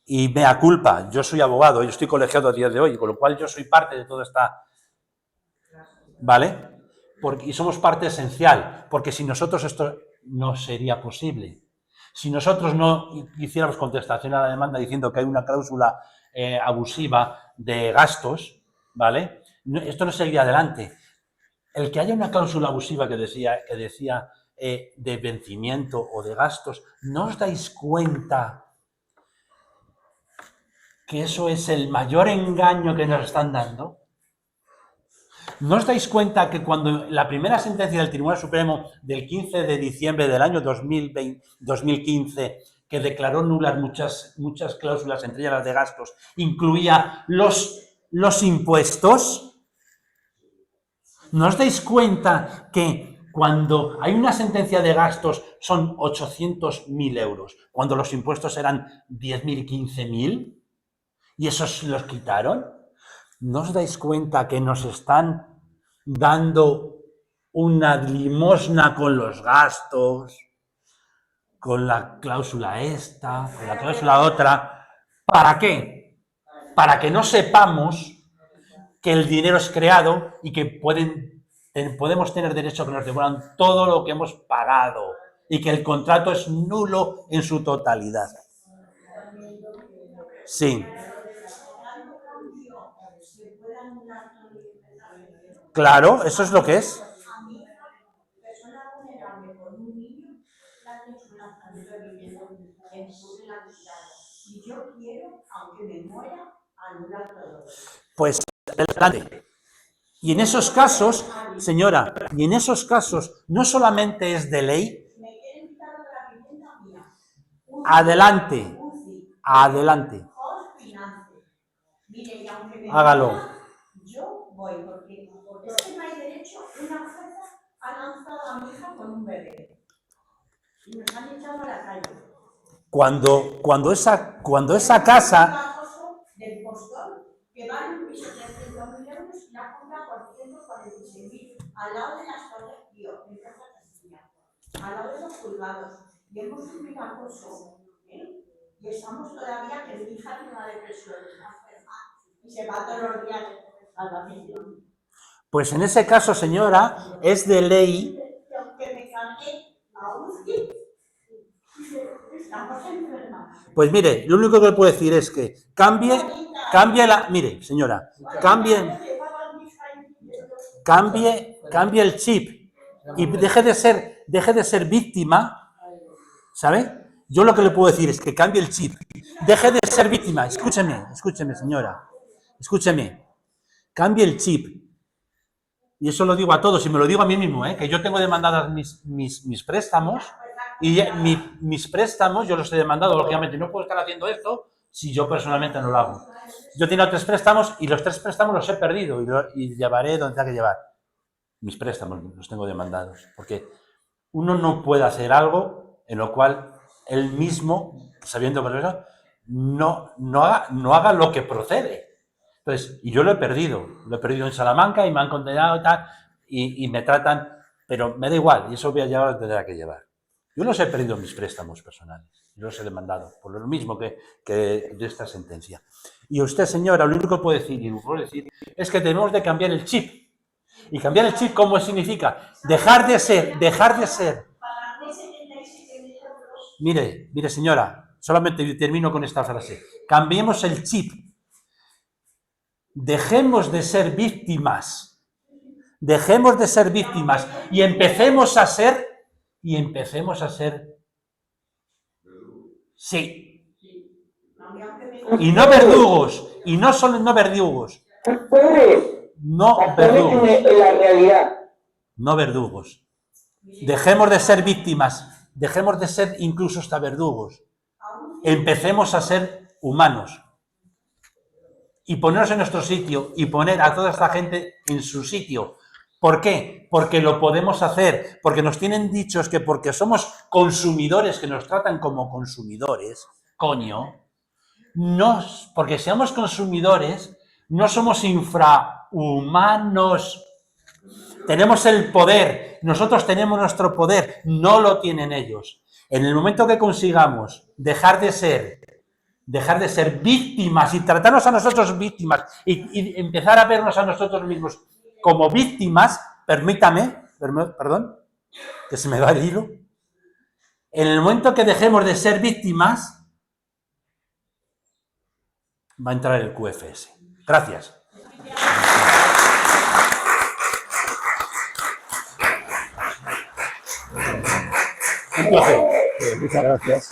Y mea culpa, yo soy abogado, yo estoy colegiado a día de hoy, con lo cual yo soy parte de toda esta... ¿Vale? Y somos parte esencial, porque sin nosotros esto no sería posible. Si nosotros no hiciéramos contestación a la demanda diciendo que hay una cláusula abusiva de gastos, ¿vale? Esto no seguiría adelante. El que haya una cláusula abusiva que decía de vencimiento o de gastos, ¿no os dais cuenta que eso es el mayor engaño que nos están dando? ¿No os dais cuenta que cuando la primera sentencia del Tribunal Supremo del 15 de diciembre del año 2015, que declaró nulas muchas cláusulas, entre ellas las de gastos, incluía los impuestos? ¿No os dais cuenta que cuando hay una sentencia de gastos son 800.000 euros, cuando los impuestos eran 10.000, 15.000, y esos los quitaron? ¿No os dais cuenta que nos están dando una limosna con los gastos, con la cláusula esta, con la cláusula otra? ¿Para qué? Para que no sepamos que el dinero es creado y que podemos tener derecho a que nos devuelvan todo lo que hemos pagado y que el contrato es nulo en su totalidad. Sí. Claro, eso es lo que es. Pues adelante. Y en esos casos, señora, no solamente es de ley. Adelante. Hágalo. Yo voy porque es que no hay derecho. Una jueza ha lanzado a mi hija con un bebé y nos han echado a la calle. Cuando esa casa... Del postor, que vale un piso de 300.000 euros y la compra por 146.000, al lado de las torres Pío, en Casa Castilla, al lado de los juzgados. Y hemos sufrido acoso, y estamos todavía que mi hija tiene una depresión, y se va todos los días a la misión. Pues en ese caso, señora, es de ley. Que me cambie a un chip. Estamos enfermas. Pues mire, lo único que le puedo decir es que cambie la... Mire, señora, cambie el chip y deje de ser víctima, ¿sabe? Yo lo que le puedo decir es que cambie el chip, deje de ser víctima. Escúcheme, señora, escúcheme, cambie el chip. Y eso lo digo a todos y me lo digo a mí mismo, que yo tengo demandadas mis préstamos y mis préstamos yo los he demandado, lógicamente no puedo estar haciendo esto si yo personalmente no lo hago. Yo tengo 3 préstamos y los 3 préstamos los he perdido y llevaré donde tenga que llevar. Mis préstamos los tengo demandados, porque uno no puede hacer algo en lo cual él mismo, sabiendo que no haga lo que procede. Entonces, y yo lo he perdido en Salamanca y me han condenado y tal, y me tratan, pero me da igual, y eso voy a llevar lo que tendrá que llevar. Yo los he perdido mis préstamos personales, yo los he demandado, por lo mismo que de esta sentencia. Y usted, señora, lo único que puedo decir, es que tenemos de cambiar el chip. Y cambiar el chip, ¿cómo significa? Dejar de ser. Mire, señora, solamente termino con esta frase. Cambiemos el chip. Dejemos de ser víctimas y empecemos a ser sí, y no verdugos, y no solo no verdugos, no verdugos, dejemos de ser víctimas, dejemos de ser incluso hasta verdugos, empecemos a ser humanos. Y ponernos en nuestro sitio y poner a toda esta gente en su sitio. ¿Por qué? Porque lo podemos hacer, porque nos tienen dichos que porque somos consumidores, que nos tratan como consumidores, porque seamos consumidores, no somos infrahumanos. Tenemos el poder, nosotros tenemos nuestro poder, no lo tienen ellos. En el momento que consigamos dejar de ser víctimas y tratarnos a nosotros víctimas y empezar a vernos a nosotros mismos como víctimas, perdón, que se me va el hilo. En el momento que dejemos de ser víctimas, va a entrar el QFS. Gracias. Un placer. Muchas gracias.